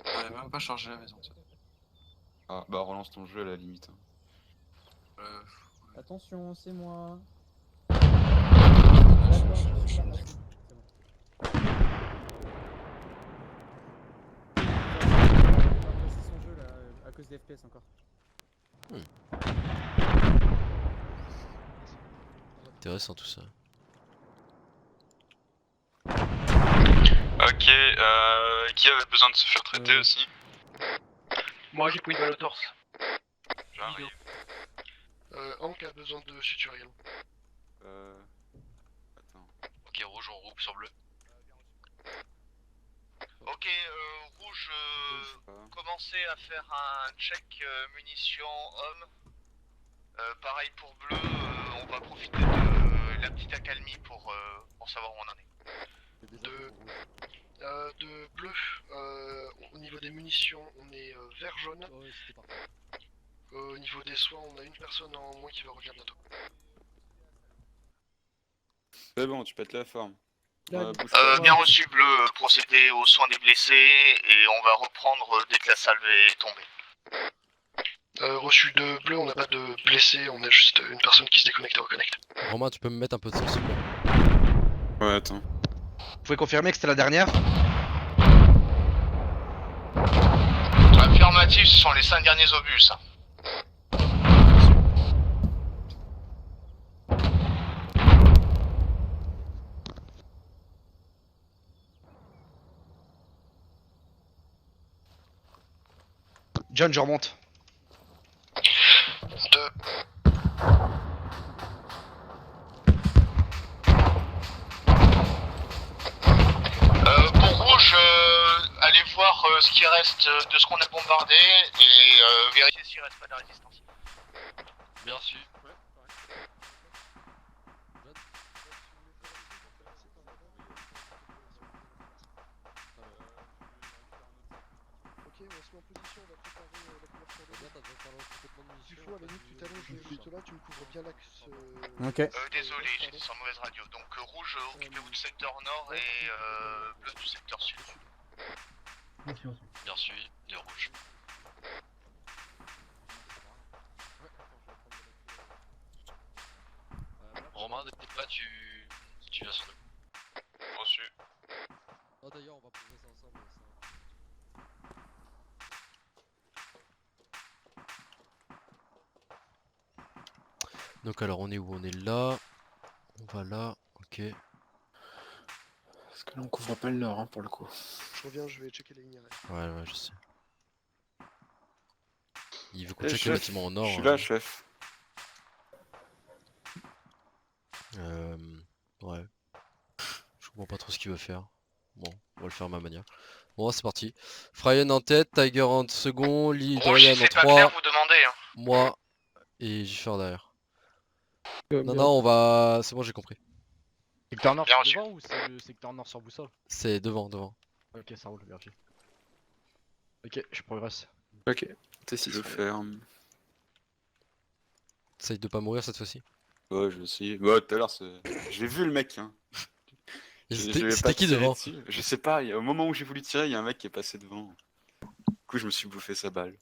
On avait même pas chargé la maison.
Ah, bah relance ton jeu à la limite.
Attention, c'est moi. Son jeu là, à cause des FPS encore.
Intéressant tout ça.
Ok, qui avait besoin de se faire traiter aussi?
Moi j'ai pris une balle au torse.
J'arrive.
Hank a besoin de suturiel.
Attends.
Ok, rouge, on roule sur bleu.
Ok, rouge, commencez à faire un check munitions homme. Pareil pour bleu, on va profiter de la petite accalmie pour savoir où on en est.
De bleu, au niveau des munitions, on est vert-jaune. Au niveau des soins, on a une personne en moins qui va revenir bientôt.
C'est bon, tu pètes la forme.
Bien reçu bleu, procédez aux soins des blessés et on va reprendre dès que la salve est tombée.
Reçu de bleu, on n'a pas de blessés, on a juste une personne qui se déconnecte et reconnecte.
Romain, tu peux me mettre un peu de sang s'il te plaît?
Ouais, attends.
Vous pouvez confirmer que c'était la dernière?
Affirmatif, ce sont les 5 derniers obus.
John, je remonte.
Pour rouge, allez voir ce qui reste de ce qu'on a bombardé et vérifier s'il reste pas de la résistance.
Bien sûr.
Ok, on se met en position, on va préparer la couverture de il faut à la limite, tu t'allonges juste là, tu me couvres bien l'axe.
Ok.
Désolé, j'étais sans mauvaise radio. Donc rouge, occupez-vous du secteur nord et bleu du secteur sud.
Bien sûr, de rouge. Romain, dès que t'es prêt, tu viens sur nous.
Reçu.
Oh d'ailleurs, on va poser ça ensemble. Donc alors on est où? On est là. On va là. Ok.
Parce que là on couvre pas le nord hein, pour le coup.
Je reviens, je vais checker les lignes arrière.
Ouais, je sais. Il veut qu'on
Eh,
check
chef,
les bâtiments en nord.
Je suis là, chef.
Ouais. Je comprends pas trop ce qu'il veut faire. Bon, on va le faire à ma manière. Bon, c'est parti. Fryen en tête, Tiger en second, Lee
Rouge,
Dorian
si
en
c'est pas clair,
3,
vous demandez. Hein.
moi et Giffer derrière. Non, non, on va. C'est bon, j'ai compris.
Secteur nord
Bien
c'est
reçu.
devant ou c'est le secteur nord sur boussole?
C'est devant, devant.
Ok, ça roule, vérifie. Ok, je progresse.
Ok, t'es 6.
Je ferme.
Essaye de pas mourir cette fois-ci.
Ouais, je vais essayer. Ouais, tout à l'heure, j'ai vu le mec. Hein. Je vais pas
C'était qui
tirer
devant?
dessus. Je sais pas, au moment où j'ai voulu tirer, il y a un mec qui est passé devant. Du coup, je me suis bouffé sa balle.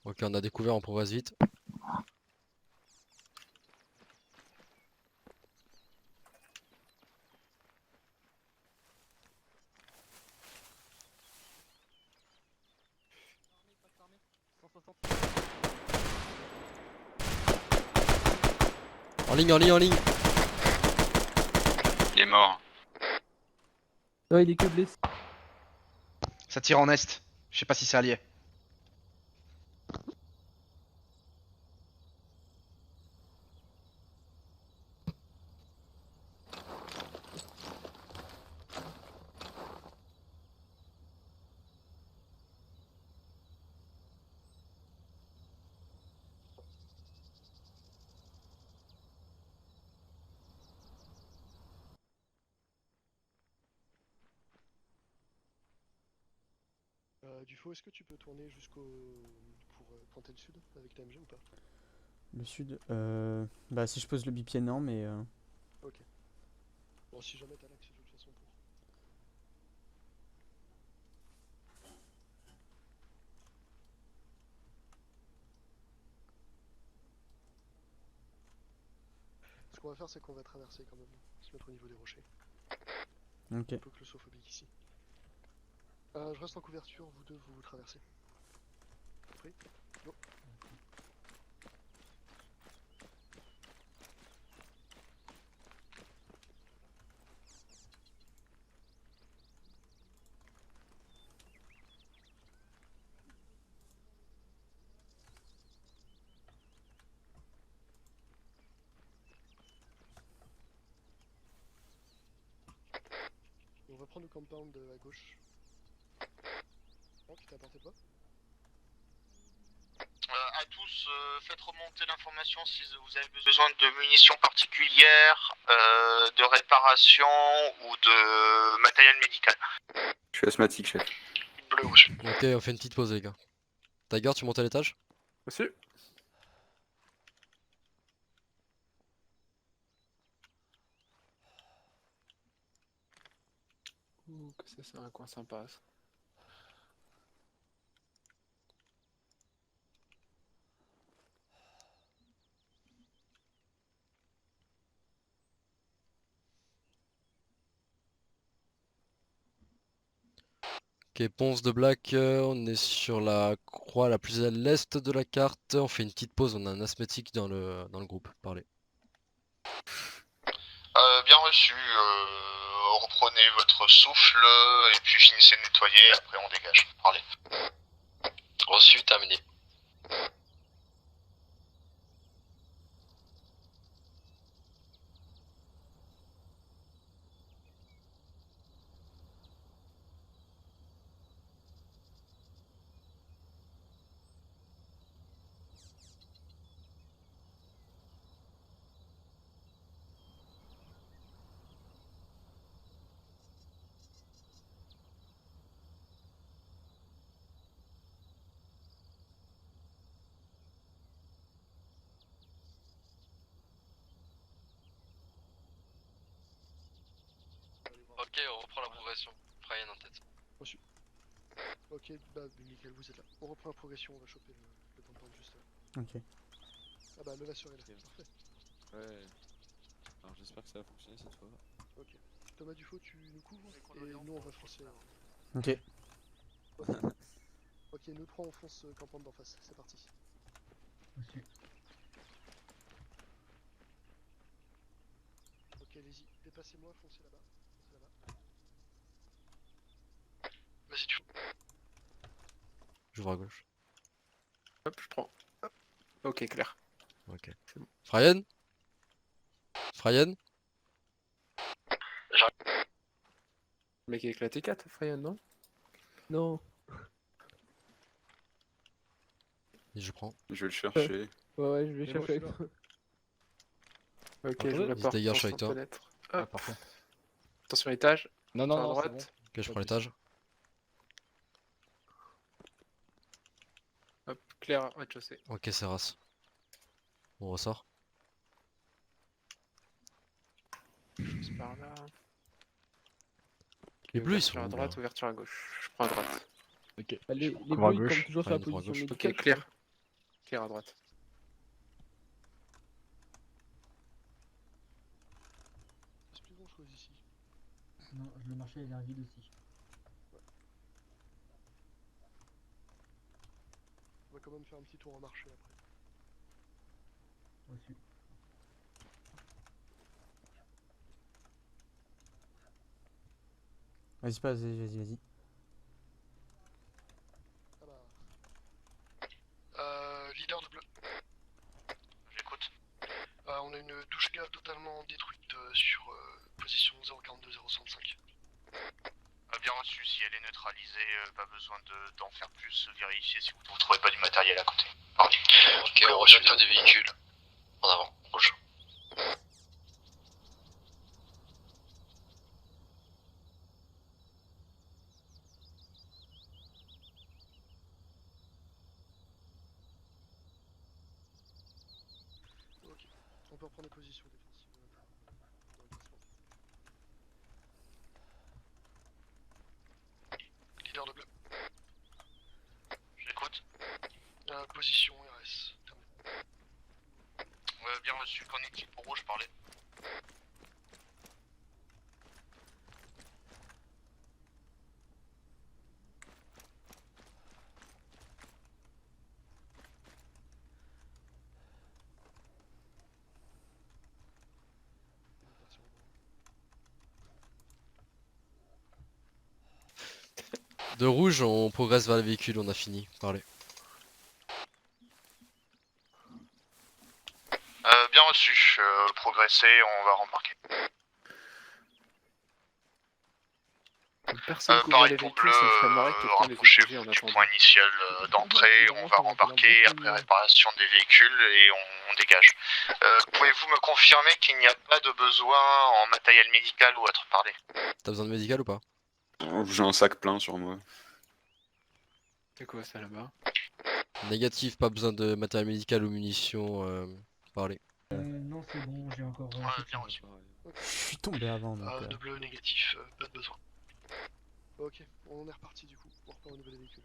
Ok, on a découvert, on progresse vite. En ligne, en ligne, en ligne.
Il est mort.
Ouais, il est que blessé.
Ça tire en est. Je sais pas si c'est allié.
Dufo, est-ce que tu peux tourner jusqu'au... pour pointer le sud avec ta MG ou pas?
Le sud, bah si je pose le bipied, non, mais
Ok. Bon, si jamais t'as l'axe de toute façon pour... Ce qu'on va faire, c'est qu'on va traverser quand même, se mettre au niveau des rochers.
Ok.
Un peu claustrophobique ici. Je reste en couverture, vous deux, vous traversez. Prêt? Go. On va prendre le compound à gauche. Oh, qui t'a apporté quoi?
À tous, faites remonter l'information si vous avez besoin de munitions particulières, de réparation ou de matériel médical.
Je suis asthmatique, chef.
Bleu rouge.
Ok, on fait une petite pause, les gars. Tiger, tu montes à l'étage?
Monsieur. Ouh, que ça, c'est un coin sympa, ça.
Ok, Ponce de Black, on est sur la croix la plus à l'est de la carte. On fait une petite pause, on a un asthmatique dans le groupe. Parlez.
Bien reçu, reprenez votre souffle et puis finissez de nettoyer, après on dégage. Parlez.
Reçu, terminé. Ok, on reprend la progression. Brian en tête.
Reçu. Ok, bah nickel, vous êtes là. On reprend la progression, on va choper le compound juste là.
Ok.
Ah bah le vasseur est là, parfait.
Ouais. Alors j'espère que ça va fonctionner cette fois.
Ok. Thomas Dufo, tu nous couvres et nous on va foncer.
Ok.
Ok, nous trois on fonce compound d'en face, c'est parti.
Reçu.
Ok, allez-y, dépassez-moi, foncez là-bas. Foncez là-bas. Vas-y, Dufo.
J'ouvre à gauche.
Hop, je prends. Hop. Ok, clair.
Ok.
C'est bon.
Fryan? Fryan?
Le mec a éclaté 4, Fryan, non?
Non.
Je prends.
Je vais le chercher.
Ouais, je vais chercher avec toi.
Ok,
Ouais,
j'ouvre la
il se
porte.
dégage avec
attention,
toi.
fenêtre.
Ah,
Hop.
parfait.
Attention étage.
Non,
Attention
non,
à
non, c'est bon.
droite.
Ok, je prends l'étage.
Hop, clair, rez-de-chaussée.
Ok, c'est race. On ressort.
C'est par là.
Les bleus, ils
Ouverture
sont
à
où,
droite,
là?
ouverture à gauche. Je prends à droite.
Ok.
Bah, les
Comment à
bleus, ils
gauche?
campent toujours sur
Ouais,
la
il prend à
position
gauche.
médicale.
Ok, clair. Clair à droite.
C'est plus grand chose ici.
Non, le marché a l'air vide aussi.
On va quand même faire un petit tour en marché après.
Reçu.
Vas-y, vas-y.
Leader de bleu.
J'écoute.
On a une douche-gaz totalement détruite sur position 042-065.
Bien reçu, si elle est neutralisée, pas besoin d'en faire plus, vérifiez si vous ne trouvez pas du matériel à côté.
Ok, on reçoit des véhicules. En avant, rouge.
Ok, on peut reprendre des positions défensives dans l'emplacement. Leader de bleu.
J'écoute.
Position RS. Terminé.
Bien reçu, qu'en est-il pour rouge, parlez.
De rouge, on progresse vers le véhicule, on a fini. Parlez.
Bien reçu, progressez, on va rembarquer.
Personne couvre
Pareil
les
pour
véhicules,
bleu,
ça me ferait marrer que quelqu'un les ait
rapprochez-vous
couvés en
du
attendant.
point initial d'entrée, on va rembarquer après réparation des véhicules et on dégage. Pouvez-vous me confirmer qu'il n'y a pas de besoin en matériel médical ou autre, parlez.
T'as besoin de médical ou pas?
Oh, j'ai un sac plein sur moi.
C'est quoi ça là-bas?
Négatif, pas besoin de matériel médical ou munitions. Parlez.
Non, c'est bon, j'ai encore.
Bien reçu.
Je suis tombé avant donc.
De bleu négatif, pas de besoin. Ok, on est reparti du coup. On repart au niveau des véhicules.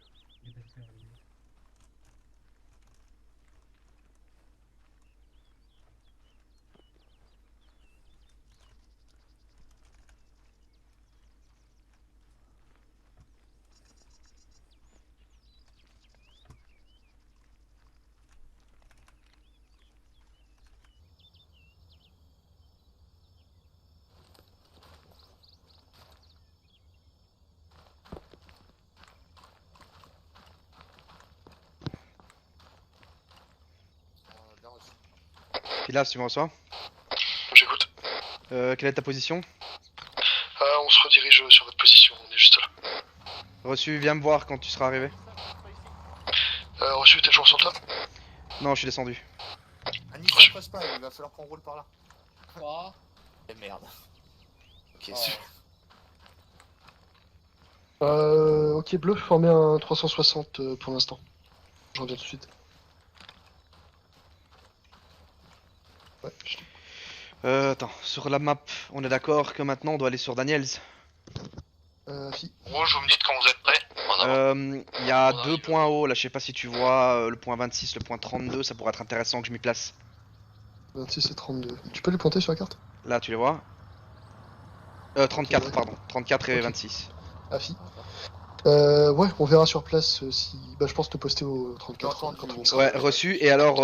Bien reçu.
Pilas, tu me reçois?
J'écoute.
Quelle est ta position?
On se redirige sur votre position, on est juste là.
Reçu, viens me voir quand tu seras arrivé.
Reçu, t'es toujours sur toi?
Non, je suis descendu.
Anis, ça passe pas, il va falloir qu'on roule par là.
Quoi?
Eh merde. Ok,
Oh.
super.
Ok, bleu, formez un 360 pour l'instant. Je reviens tout de suite. Ouais,
Attends, sur la map, on est d'accord que maintenant on doit aller sur Daniels.
Si.
Rouge, vous me dites quand vous êtes prêts.
Il y a deux points hauts là, je sais pas si tu vois, le point 26, le point 32, ça pourrait être intéressant que je m'y place.
26 et 32. Tu peux les pointer sur la carte?
Là, tu les vois? 34, pardon. 34 et
Ok.
26.
Ah, si. Ouais, on verra sur place si. Bah, je pense te poster au 34 quand on sera.
Ouais, reçu. Et alors,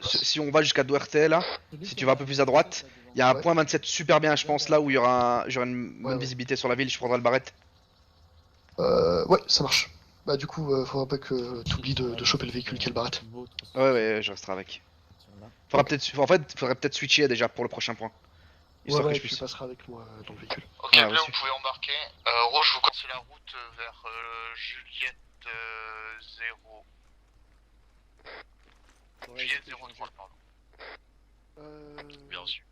si on va jusqu'à Duarte là, si tu vas un peu plus à droite, il y a un point 27 super bien, je pense, là où j'aurai une bonne visibilité sur la ville, je prendrai le barrette.
Ouais, ça marche. Bah, du coup, faudra pas que t'oublies de choper le véhicule qui est le barrette.
Ouais, je resterai avec. En fait, faudrait peut-être switcher déjà pour le prochain point. Histoire
Ouais,
que je
tu
puisse.
passeras avec moi dans le véhicule.
Ok,
Ah,
bleu,
reçu.
vous pouvez embarquer. Rouge, vous commencez la route vers Juliette 0. Juliette 03, pardon.
Bien reçu.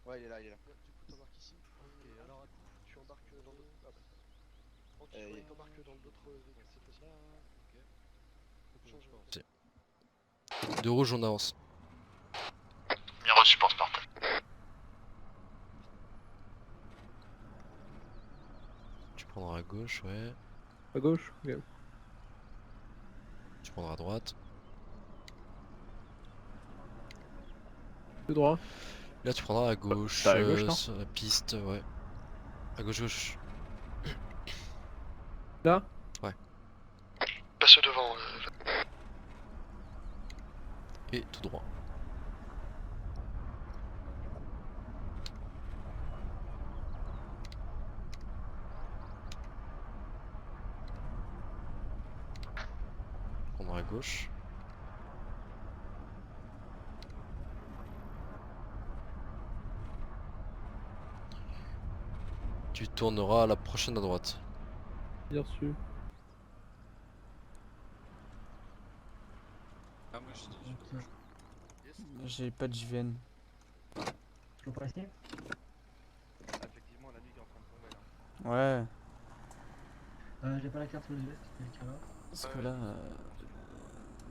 Ouais, il est là, il est là.
Du coup, t'embarques ici. Ok, alors attends, tu embarques dans l'autre. Ah bah. Ok, t'embarques dans l'autre véhicule cette fois-ci. Change.
De rouge, on avance.
Bien reçu pour Spartan.
Tu prendras à gauche, ouais.
À gauche, ok.
Tu prendras à droite.
Tout droit.
Là, tu prendras à gauche.
T'as à gauche, non
sur la piste, ouais. À gauche, gauche.
Là?
Ouais.
Passe devant.
Et tout droit. Prendre à gauche. Tu tourneras à la prochaine à droite.
Bien reçu.
Ah, moi
J'ai pas de JVN.
Tu peux pas essayer?
Effectivement, la nuit est en train de tomber là.
Ouais.
J'ai pas la carte sous les yeux, c'est quelqu'un là.
Parce que là.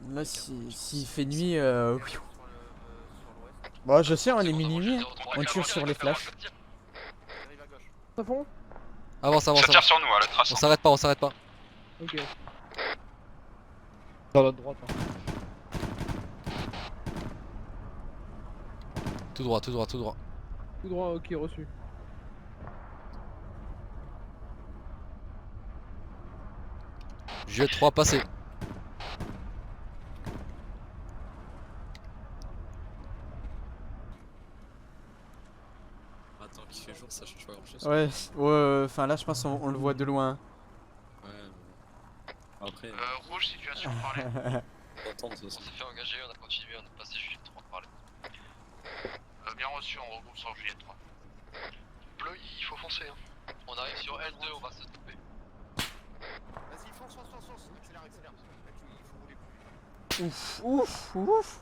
Là, s'il fait nuit. Bon, je sais, on est minuit. On tire sur les flashs.
Ça fond?
Avance, avance,
Ça tire
avance.
sur nous à la trace.
On s'arrête pas, on s'arrête pas.
Ok. Dans la droite. Hein.
Tout droit, tout droit, tout droit.
Tout droit, ok, reçu.
Juliette 3, passé.
Attends, qu'il fait jour, ça change pas grand chose.
Ouais, ouais, enfin là, je pense on le voit de loin.
Ouais, mais... Après.
Rouge, situation parler.
T'entends,
On s'est fait engager, on a continué, on a passé Juliette 3 parler.
Bien reçu, on regroupe sur Juliette 3.
Bleu, il faut foncer. Hein.
On arrive sur L2, on va se stopper.
Vas-y, fonce, fonce, fonce, fonce. Accélère, accélère. Là, il faut rouler plus.
Ouf, ouf, ouf.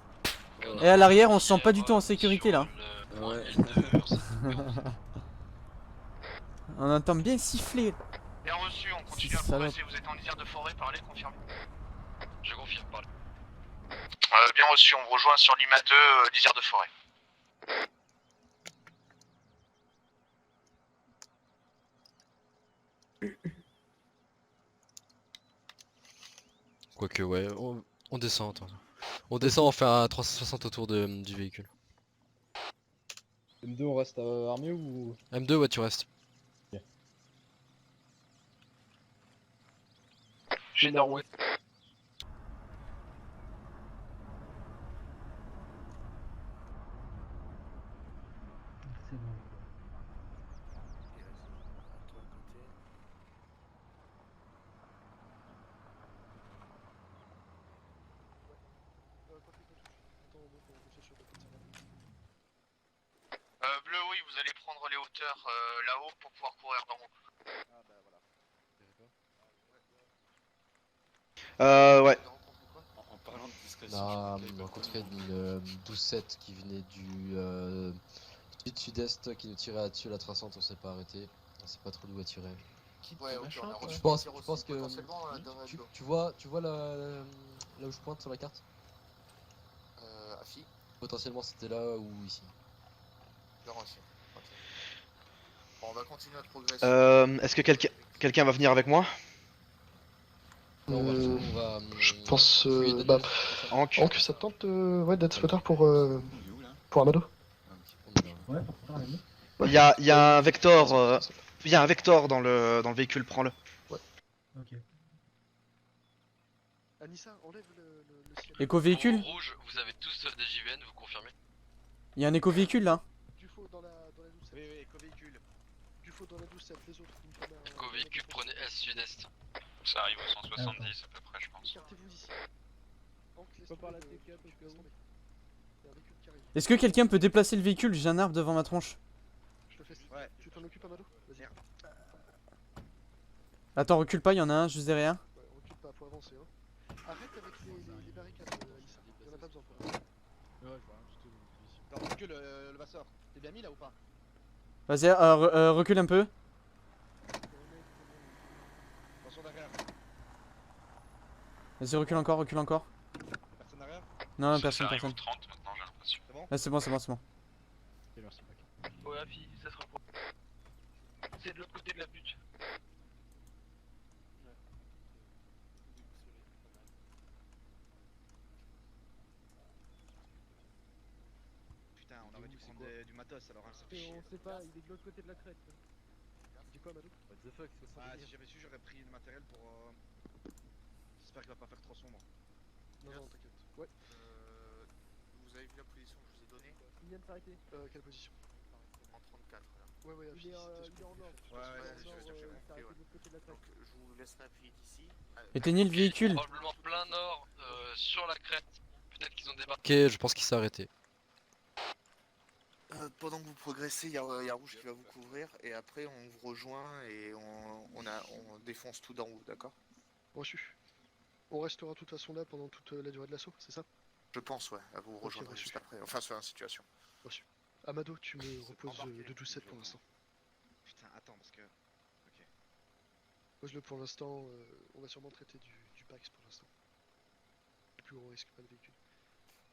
Et à l'arrière, on se sent pas du tout en sécurité là.
Ouais.
On entend bien siffler.
Bien reçu, on continue à progresser. Vous êtes en lisière de forêt, parlez, confirmez.
Je confirme, parlez.
Bien reçu, on vous rejoint sur l'IMA 2, lisière de forêt.
Quoique, ouais, on descend, attends. On descend, on fait un 360 autour du véhicule.
M2, on reste armé ou.
M2, ouais, tu restes.
J'ai nord-ouest.
C'est bon.
Bleu, oui, vous allez prendre les hauteurs là-haut pour pouvoir courir dans haut.
Ouais.
En parlant de discrétion,
On a rencontré une 12-7 qui venait du sud-sud-est qui nous tirait dessus la traçante, on s'est pas arrêté. On sait pas trop d'où elle tirait.
Ouais, ok, on a reçu.
Je pense que
potentiellement dans Red Bull.
tu vois là où je pointe sur la carte?
Afi.
Potentiellement c'était là ou ici.
Bien reçu. Ok. Bon, on va continuer notre progression.
Est-ce que quelqu'un va venir avec moi?
Je pense. Bah,
Hank,
ça te tente ouais, d'être spotter pour Amado?
Ouais,
il y a un vector. Il y a un vector dans le véhicule, prends-le.
Ouais.
Ok.
Anissa, enlève le ciel.
Éco-véhicule?
Rouge, vous avez tous des JVN, vous confirmez?
Il y a un éco-véhicule là?
Du faux dans la 12.
Oui, éco-véhicule.
Du faux dans la 12, les autres.
Éco-véhicule, prenez S sud-est.
Ça arrive au 170 à peu près, je pense.
Écartez-vous d'ici.
Pas par la T4 au cas où.
Est-ce que quelqu'un peut déplacer le véhicule? J'ai un arbre devant ma tronche.
Je te fais. Ouais. Tu t'en occupes, Amado? Vas-y.
Attends, recule pas, il y en a un juste derrière.
Ouais, recule pas, faut avancer. Hein. Arrête avec les barricades, Alice. Il en a pas besoin pour l'instant.
Ouais, je vois rien du tout.
Attends, recule le Vasseur. T'es bien mis là ou pas?
Vas-y, recule un peu.
Attention derrière.
Vas-y, recule encore, recule encore.
Personne derrière?
Non, personne,
Ça arrive
personne.
au 30 maintenant, j'ai l'impression.
C'est bon?
Ah, c'est bon, c'est bon, c'est bon.
Ok, merci, Pac.
Ouais, Api, ça sera pour. C'est de l'autre côté de la butte.
Putain, on aurait dû prendre du matos alors, hein, ça fait
Et
chier.
on sait pas, il est de l'autre côté de la crête.
Dis quoi, Madou?
What the fuck, c'est ça?
Ah, si j'avais su, j'aurais pris le matériel pour. J'espère qu'il va pas faire trop sombre.
Non, non, t'inquiète. Ouais.
Vous avez vu la position que je vous ai donnée?
Il vient de s'arrêter.
Quelle position?
En 34 là.
Ouais, ouais,
Il est en nord.
Ouais, ouais,
Il est
je
en
vais
nord,
chercher.
il s'est arrêté de l'autre côté de la crête.
Donc je vous laisserai appuyer d'ici.
Éteignez le véhicule.
Probablement plein nord, sur la crête. Peut-être qu'ils ont
Ok,
débarqué.
je pense qu'il s'est arrêté.
Pendant que vous progressez, il y a Rouge qui va vous couvrir et après on vous rejoint et on défonce tout d'en haut, d'accord?
Reçu. On restera de toute façon là pendant toute la durée de l'assaut, c'est ça?
Je pense, ouais, à vous rejoindre
reçu.
juste après, enfin sur la situation.
Reçu. Amado, tu me reposes de 12-7 pour l'instant.
Putain, attends, parce que. Ok.
Pose-le pour l'instant, on va sûrement traiter du Pax pour l'instant. Plus gros risque, pas de véhicule.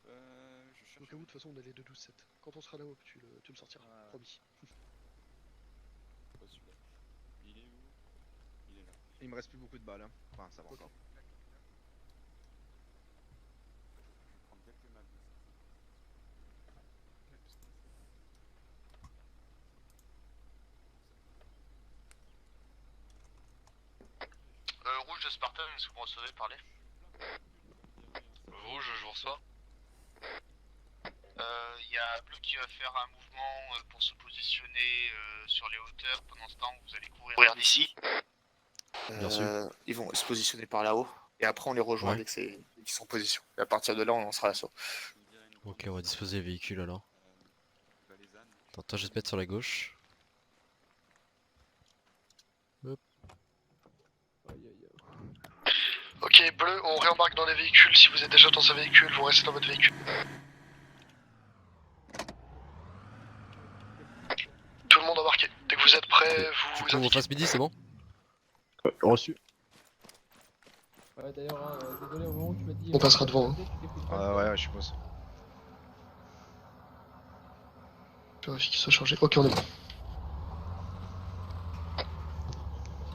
Je cherche.
Au cas où, de toute façon, on a les 2-12-7. Quand on sera là-haut, tu me sortiras, promis.
Pas celui-là. Il est où? Il est là.
Il me reste plus beaucoup de balles, hein. Enfin, ça va encore.
Je vais prendre quelques maps.
Rouge de Spartan, est-ce que vous recevez parler?
Rouge, je vous reçois.
Il y a Bleu qui va faire un mouvement pour se positionner sur les hauteurs. Pendant ce temps, vous allez courir d'ici. Ils vont se positionner par là-haut. Et après, on les rejoint
Ouais.
dès qu'ils sont en position. Et à partir de là, on lancera l'assaut.
Ok, on va disposer les véhicules alors. Attends, toi je vais te mettre sur la gauche. Hop.
Ok, Bleu, on réembarque dans les véhicules. Si vous êtes déjà dans un véhicule, vous restez dans votre véhicule. Tout le monde embarqué. Dès que vous êtes prêts,
Tu
vous
couvres
indiquez.
face midi, c'est bon?
Reçu.
Ouais, d'ailleurs, désolé au moment où tu m'as dit.
On passera devant, hein.
Ouais, je suppose.
Vérifie qu'il soit chargé. Ok, on est bon.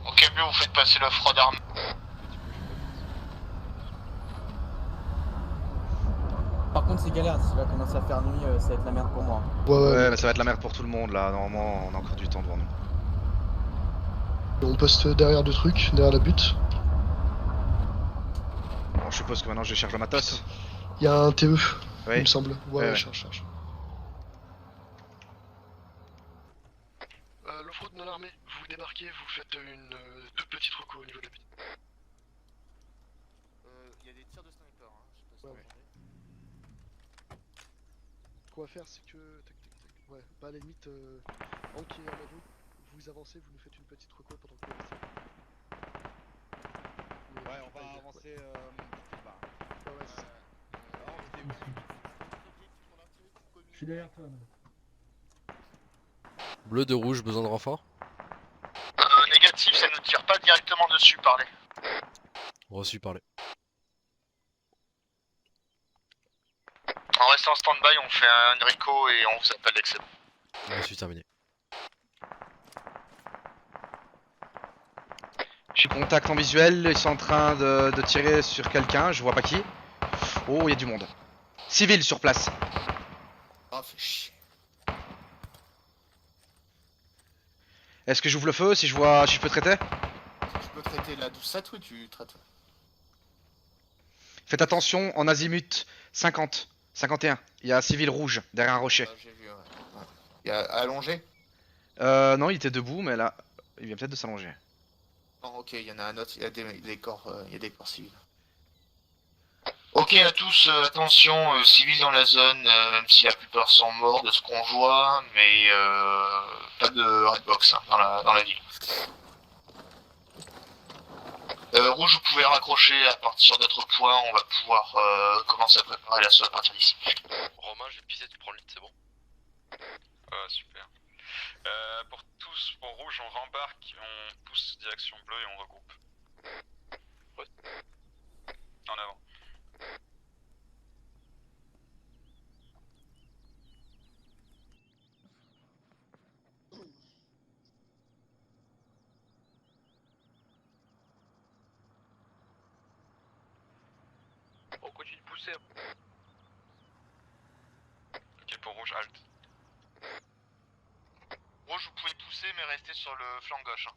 Ok, Bleu, vous faites passer l'offre d'armes.
Par contre, c'est galère. S'il va commencer à faire nuit, ça va être la merde pour moi.
Ouais, mais ça va être la merde pour tout le monde là. Normalement, on a encore du temps devant nous.
On poste derrière deux trucs, derrière la butte.
Bon, je suppose que maintenant je cherche le matos.
Il y a un TE,
Oui.
il me semble. Ouais,
Ouais.
charge. L'offroad non armé, vous débarquez, vous faites une toute petite reco au niveau de la butte.
Il y a des tirs de sniper, hein. Je sais pas si
Ouais,
vous
ouais.
entendez.
Ce qu'on va faire, c'est que. Tac, tac, tac. Ouais, bah à la limite, Anki et Amadou, vous avancez, vous nous faites une petite reco pendant que vous restez.
Ouais, on va avancer. Bah.
Ouais, c'est ça.
Je suis derrière toi, man.
Bleu de rouge, besoin de renfort?
Négatif, ça ne tire pas directement dessus, parlez.
Reçu, parler.
En restant en stand-by, on fait un Rico et on vous appelle l'excellent.
Reçu, terminé.
J'ai contact en visuel, ils sont en train de tirer sur quelqu'un, je vois pas qui. Oh, il y a du monde. Civil sur place.
Ah, fait chier.
Est-ce que j'ouvre le feu si je vois, si je peux traiter?
Tu peux traiter la 12-7 ou tu traites?
Faites attention, en azimut 50, 51. Il y a un civil rouge derrière un rocher.
J'ai vu, ouais. Il y a allongé?
Non, il était debout, mais là, il vient peut-être de s'allonger.
Non, ok, il y en a un autre, il y a des corps civils. Ok à tous, attention, civils dans la zone, même si la plupart sont morts de ce qu'on voit, mais pas de redbox hein, dans la ville. Rouge, vous pouvez raccrocher à partir d'autres points, on va pouvoir commencer à préparer l'assaut à partir d'ici.
Romain, je vais pisser, tu prends le lead, c'est bon?
Super. Pour rouge, on rembarque, on pousse direction bleu et on regroupe.
Ouais.
En avant.
On continue de pousser.
Ok, pour rouge, halt.
Rouge, vous pouvez pousser, mais restez sur le flanc gauche.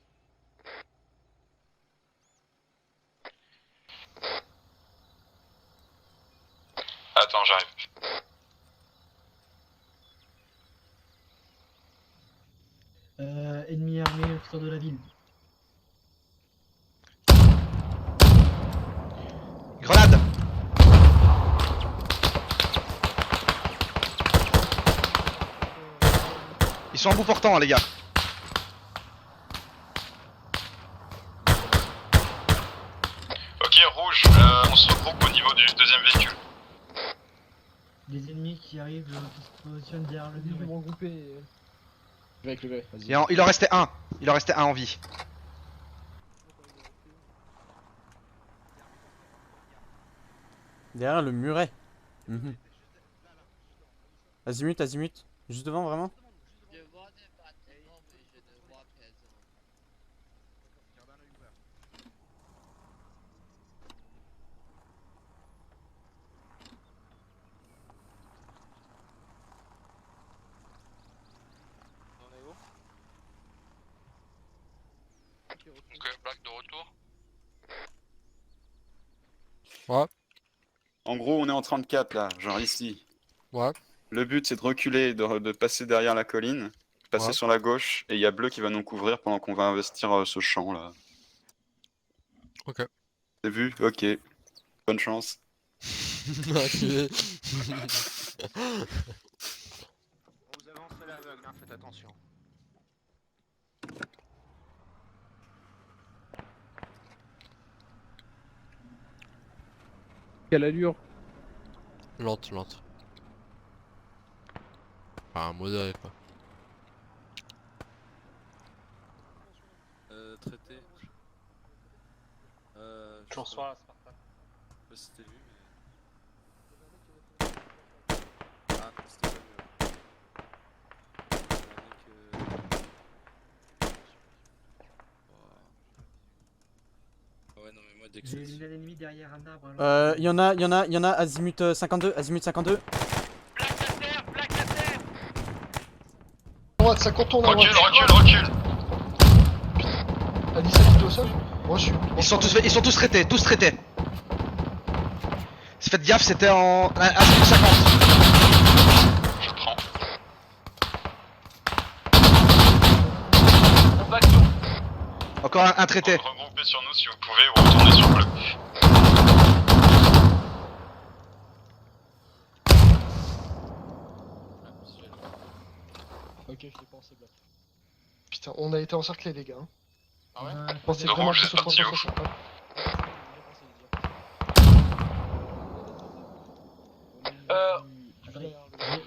Attends, j'arrive.
Ennemi armé autour de la ville.
Grenade. Ils sont en bout portant, hein, les gars.
Ok, rouge, on se regroupe au niveau du deuxième véhicule.
Des ennemis qui arrivent, qui se positionnent derrière le mur.
Avec le gré, vas-y.
Il en restait un. Il en restait un en vie.
Derrière le muret. Mhm. Azimut, azimut. Juste devant, vraiment.
Ok, Black de retour.
Ouais.
En gros, on est en 34 là, genre ici.
Ouais.
Le but c'est de reculer, de passer derrière la colline, passer
Ouais.
sur la gauche, et il y a bleu qui va nous couvrir pendant qu'on va investir ce champ là.
Ok.
C'est vu? Ok. Bonne chance.
Enculé.
Vous avancez à l'aveugle, hein, faites attention.
Quelle allure?
Lente, lente. Enfin, modéré quoi.
Traité.
Toujours
je sais
soir
pas.
là, Spartan.
Je sais pas si t'es vu, mais. Ah, non, c'était pas vu. Ouais, non, mais moi, dès que
J'ai éliminé l'ennemi derrière un arbre.
Il y en a, azimut 52, azimut 52.
Droite, ça contourne à droite.
Recule.
Alissa qui est au sol. Reçu.
Ils sont tous traités, Faites gaffe, c'était en... à 50.
Je prends.
On va tout.
Encore un traité.
Regroupez sur nous si vous pouvez ou retournez sur bleu.
Ok, je l'ai pensé, Black.
Putain, on a été encerclés, les gars. Hein.
Ah ouais?
Pensez
Le
vraiment
rouge,
plus
c'est
au
parti où?
concentration.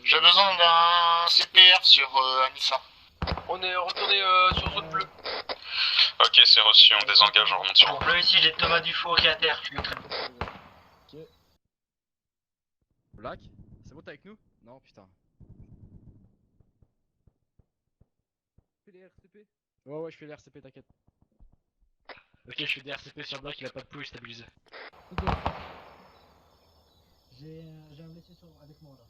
J'ai besoin d'un CPR sur Anissa.
On est retourné sur zone bleue.
Ok, c'est reçu, on désengage, on remonte sur
Bleu ici, j'ai Thomas Dufault qui est à terre. Je le traite.
Ok. Black, c'est bon, t'es avec nous? Non, putain.
Fais les RCP.
Ouais, je fais les RCP, t'inquiète. Ok, je fais des RCP sur Black, il a pas de pouls, il est stabilisé.
Ok. J'ai un blessé avec moi là.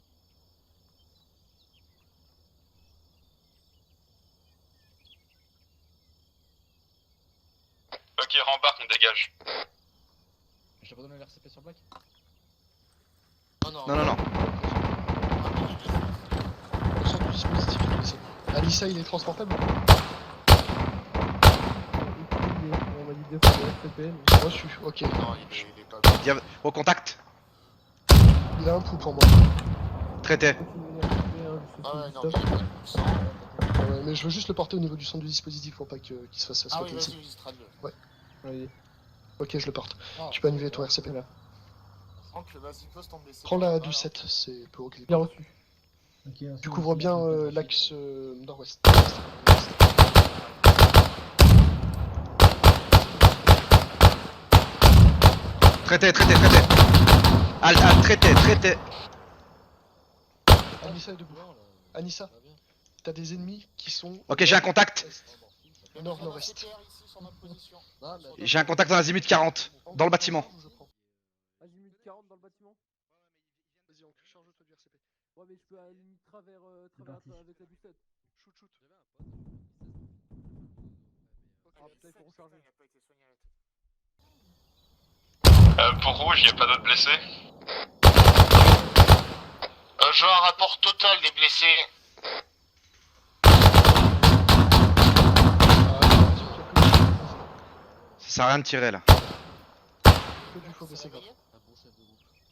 Ok, rembarque, on dégage.
Je t'ai pas donné l'RCP sur Black?
Non.
On sort du dispositif, il est blessé. Alissa, il est transportable.
On m'a dit deux fois les RCP. Mais...
Reçu, ok.
Non, il est pas bien.
Au contact.
Il a un pouls pour moi.
Traité.
Ah ouais, non, il est pas de sang. Ah ouais, mais je veux juste le porter au niveau du centre du dispositif pour pas qu'il se fasse
Ah oui,
ici.
vas-y, Strad.
Ouais.
Allez.
Ok, je le porte. Tu peux annuler ton RCP.
Franck, vas-y, pose ton blessé.
Prends la 12-7, c'est peu ok.
Bien reçu.
Tu couvres bien l'axe nord-ouest.
Traité. Traité.
Anissa est debout. Anissa, t'as des ennemis qui sont...
Ok, j'ai un contact.
Nord-nord-est.
J'ai un contact dans l'azimut 40, dans le bâtiment.
Azimut 40 dans le bâtiment.
Vas-y, on charge-toi du RCP.
Ouais, mais je peux à la limite travers avec la bustette.
Shoot.
Ah, putain, il faut recharger.
Pour rouge, y a pas d'autres blessés?
Je veux un rapport total des blessés.
Ça sert à rien de tirer là.
Que du faux blessé grave.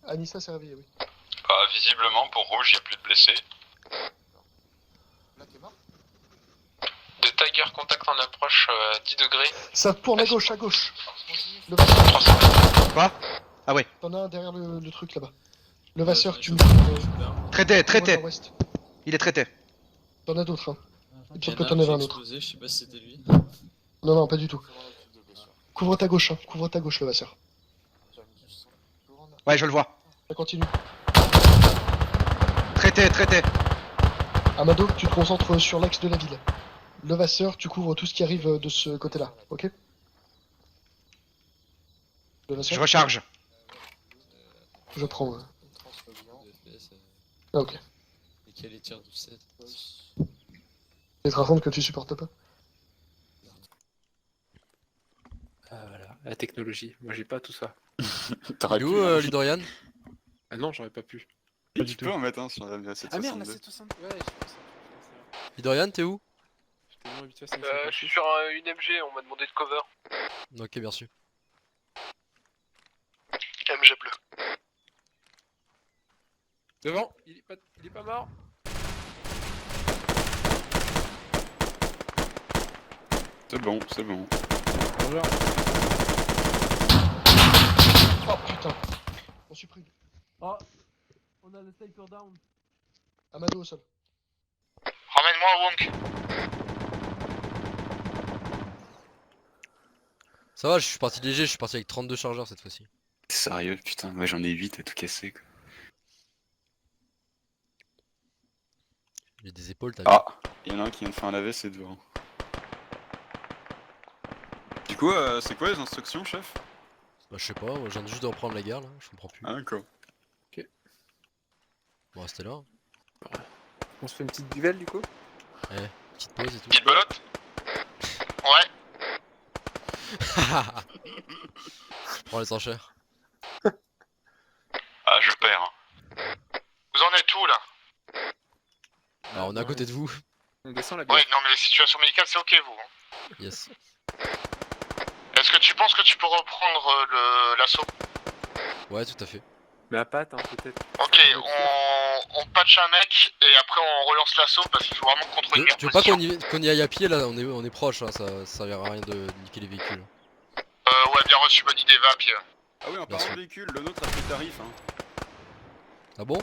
Anissa s'est réveillée, oui.
Visiblement, pour rouge, y a plus de blessés.
De Tiger, contact en approche 10 degrés.
Ça tourne à gauche. Le vasseur.
Quoi? Ah ouais.
T'en as un derrière le truc là-bas. Le vasseur, tu me...
Traité. Il est traité.
T'en as d'autres, hein.
Il y
Sauf
en
que
a
t'en
un qui
avais
a
un autre.
explosé, je sais pas si c'était lui.
Non, pas du tout. Couvre ta gauche, le vasseur.
Ouais, je le vois.
Ça continue.
Traité.
Amado, tu te concentres sur l'axe de la ville. Le vasseur, tu couvres tout ce qui arrive de ce côté-là, ok? Le vasseur,
Je recharge.
Je prends. Ah, ok.
Et quel est tir 12-7?
C'est te raconte que tu supportes pas.
Voilà, la technologie. Moi j'ai pas tout ça.
T'aurais
Il est
pu,
où
hein.
l'Hydorian?
Ah non, j'aurais pas pu.
Tu peux en mettre un sur la 762.
Ah merde, la 762. Ouais, je pense.
L'Hydorian, t'es où?
J'étais moins habitué à ça.
Je suis sur une MG, on m'a demandé de cover.
Ok, bien reçu.
MG bleu.
Devant, il est pas mort.
C'est bon.
Bonjour.
Oh putain. On supprime.
Ah, on a le sniper down.
Amado au sol.
Ramène-moi Wonk.
Ça va, je suis parti léger, je suis parti avec 32 chargeurs cette fois-ci.
Sérieux, putain, moi j'en ai 8 à tout casser quoi.
J'ai des épaules, t'as
Ah, il y en a un qui vient de faire un AV, c'est devant. Du coup, c'est quoi les instructions, chef?
Bah je sais pas, moi, je viens juste de reprendre la guerre là, je comprends plus.
Ah d'accord.
Ok.
Bon, restez là.
On se fait une petite duvel du coup?
Ouais, petite pause et tout.
Petite belote? Ouais.
Prends les enchères.
Ah, je perds. Hein. Vous en êtes où là?
Alors on est à côté de vous.
On descend la
Ouais, non mais les situations médicales c'est ok vous. Hein.
Yes.
Est-ce que tu penses que tu peux reprendre l'assaut?
Ouais, tout à fait.
Mais à patte, hein, peut-être.
Ok, on patch un mec et après on relance l'assaut parce qu'il faut vraiment contrôler
Tu veux pas qu'on y aille à pied là? On est proche, hein, ça servira à rien de niquer les véhicules.
Ouais, bien reçu, bonne idée, va à pied.
Ah oui, en parlant de véhicule, le nôtre a fait tarif hein.
Ah bon?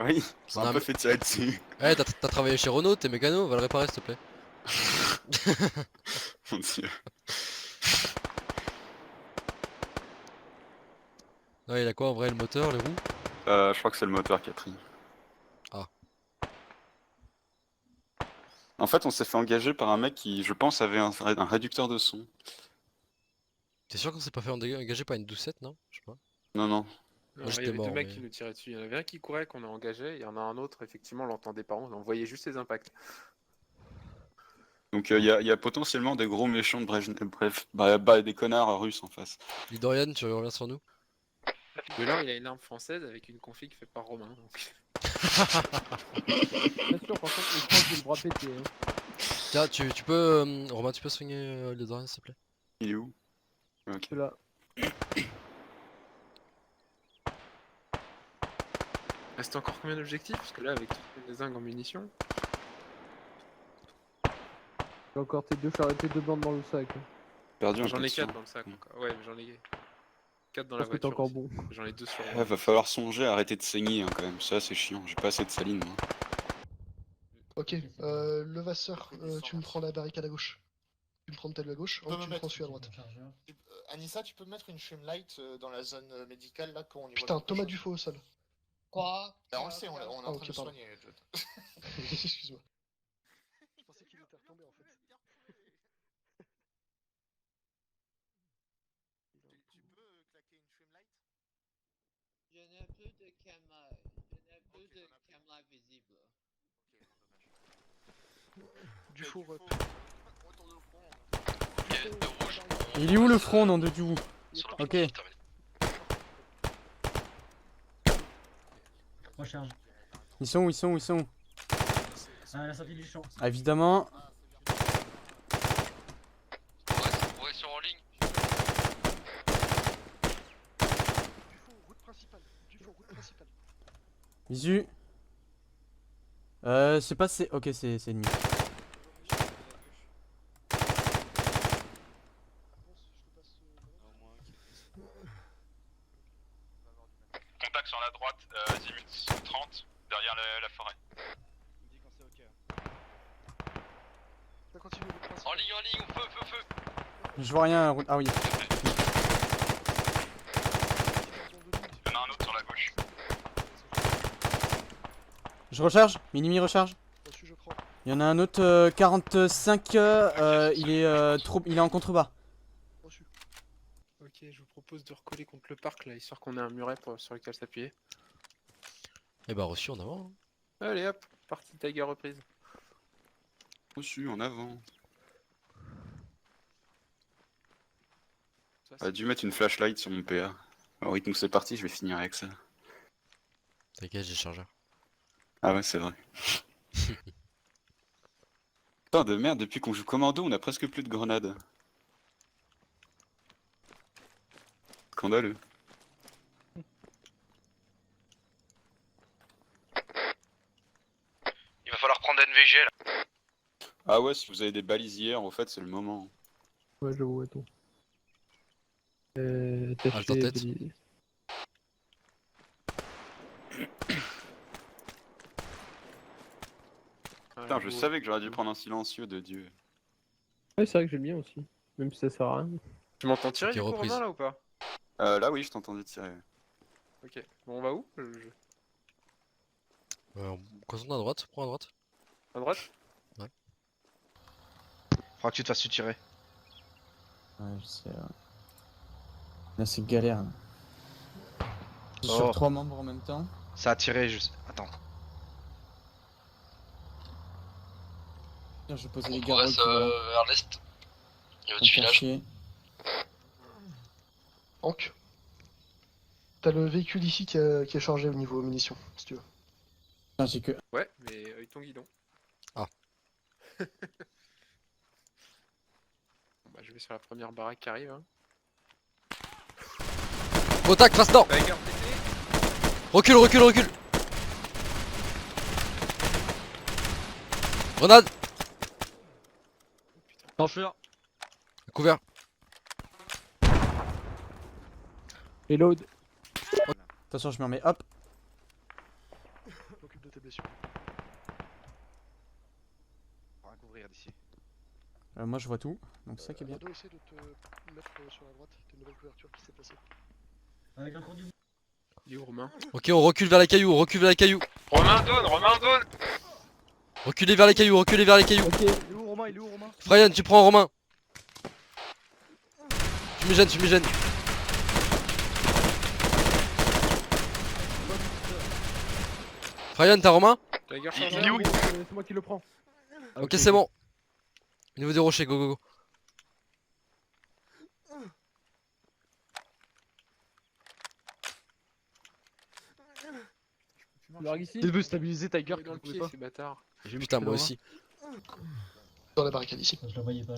Oui, c'est un peu fait tirer dessus.
Ouais, t'as travaillé chez Renault, t'es mécano, va le réparer s'il te plaît.
Mon dieu.
Non, il a quoi en vrai, le moteur, les roues?
Je crois que c'est le moteur qui a pris.
Ah.
En fait, on s'est fait engager par un mec qui, je pense, avait un réducteur de son.
T'es sûr qu'on s'est pas fait engager par une 12-7, non? Je sais pas.
Non.
Moi,
Alors, il y
j'étais
avait
mort,
deux mecs
mais-
qui nous tiraient dessus. Il y en avait un qui courait qu'on a engagé, il y en a un autre, effectivement, on l'entendait pas, on voyait juste les impacts.
Donc il y a potentiellement des gros méchants de bref, des connards russes en face.
Lidorian, tu reviens sur nous?
De là, il a une arme française avec une config faite par Romain. Donc...
Bien sûr, par contre, je pense que j'ai le bras pété. Hein.
Tiens, tu peux... Romain, tu peux soigner Lidorian s'il te plaît?
Il est où? Ok.
C'est là.
Reste encore combien d'objectifs? Parce que là, avec toutes les zingues en munitions...
J'ai encore tes deux bandes dans le sac. Hein.
Perdu un
J'en
peu
ai
de
4
sang.
dans le sac encore. Ouais, mais j'en ai 4 dans la
Parce que t'es
voiture.
encore
aussi.
bon.
J'en ai 2 sur
Ouais, va falloir songer à arrêter de saigner hein, quand même. Ça, c'est chiant. J'ai pas assez de saline, moi.
Ok, Levasseur, tu me prends la barricade à gauche. Tu me prends tel à gauche, tu me prends celui à droite.
Anissa, tu peux mettre une streamlight dans la zone médicale là quand on y voit
Putain,
quelque
Thomas
chose.
Dufaux au sol.
Quoi? On le sait, on est en train
ok,
de le
pardon.
soigner.
Excuse-moi. Je pensais qu'il était retombé en fait.
Tu peux claquer une streamlight?
Je n'ai plus de caméra visible.
Dufaux, rep.
Il est où le front, nom de Dieu? Ok.
Recharge.
Ils sont où? Ils sont où? Ils sont où?
À la sortie du champ.
Ah, évidemment.
Ouais, ils sont en ligne.
Route principale. Dufaux, route principale.
Visu. C'est pas... Ok, c'est ennemi.
Contact sur la droite, 10 minutes 30, derrière la forêt.
Ça continue, route principale.
En ligne, feu.
Je vois rien. Ah oui.
Il y en a un autre sur la gauche.
Je recharge. Minimi recharge.
Reçu, je prends.
Il y en a un autre 45. Il est en contrebas.
Reçu.
Ok, je vous propose de recoller contre le parc là, histoire qu'on ait un muret sur lequel s'appuyer.
Eh bah reçu en avant. Hein.
Allez hop, partie Tiger reprise.
Reçu en avant. A dû mettre une flashlight sur mon PA. Au rythme où c'est parti, je vais finir avec ça.
T'inquiète, j'ai chargeur.
Ah ouais, c'est vrai. Putain de merde, depuis qu'on joue commando, on a presque plus de grenades. Scandaleux.
Il va falloir prendre NVG là.
Ah ouais, si vous avez des balisières, en fait, c'est le moment.
Ouais, je vois tout.
Alt en tête.
Putain, je savais que j'aurais dû prendre un silencieux de Dieu.
Ouais, c'est vrai que j'ai le mien aussi. Même si ça sert à rien.
Tu m'entends tirer
Ok,
du coup,
reprise.
Romain, là ou pas?
Là oui, je t'ai entendu tirer.
Ok, bon on va où?
Concentre à droite, prends à droite.
À droite?
Ouais.
Faudra que tu te fasses tirer.
Ouais, je sais. Là, c'est galère. Là.
Oh.
Sur 3 membres en même temps.
Ça a tiré juste. Attends.
Tiens, je vais poser
On
les
progresse
garrots.
vers l'est. Au niveau du village.
Hank. T'as le véhicule ici qui est chargé au niveau munitions, si tu veux.
Ah, j'ai que...
Ouais, mais œil ton guidon.
Ah.
Bon, bah, je vais sur la première baraque qui arrive. Hein.
Contact, face nord.
Tiger,
Recule. Grenade.
Enfuir.
Couvert.
Reload.
Attention, je me remets. Hop.
M'occupe de tes blessures.
On va couvrir d'ici.
Moi, je vois tout. Donc, c'est ça qui est bien.
Rado, essaie de te mettre sur la droite. T'as une nouvelle couverture qui s'est placée.
Avec encore du...
Il est où, Romain?
Ok, on recule vers les cailloux,
Romain zone.
Reculez vers les cailloux,
Ok, il est où Romain?
Brian, tu prends Romain. Tu me gênes. Brian, t'as Romain?
Tiger,
Il est où?
C'est moi qui le prends.
Ok, c'est bon. Au niveau des rochers, go.
Ici.
Il veut stabiliser Tiger,
dans le
vous pouvez
pied,
pas.
ces bâtards.
Putain, moi aussi.
Dans la barricade ici.
Je la voyais pas.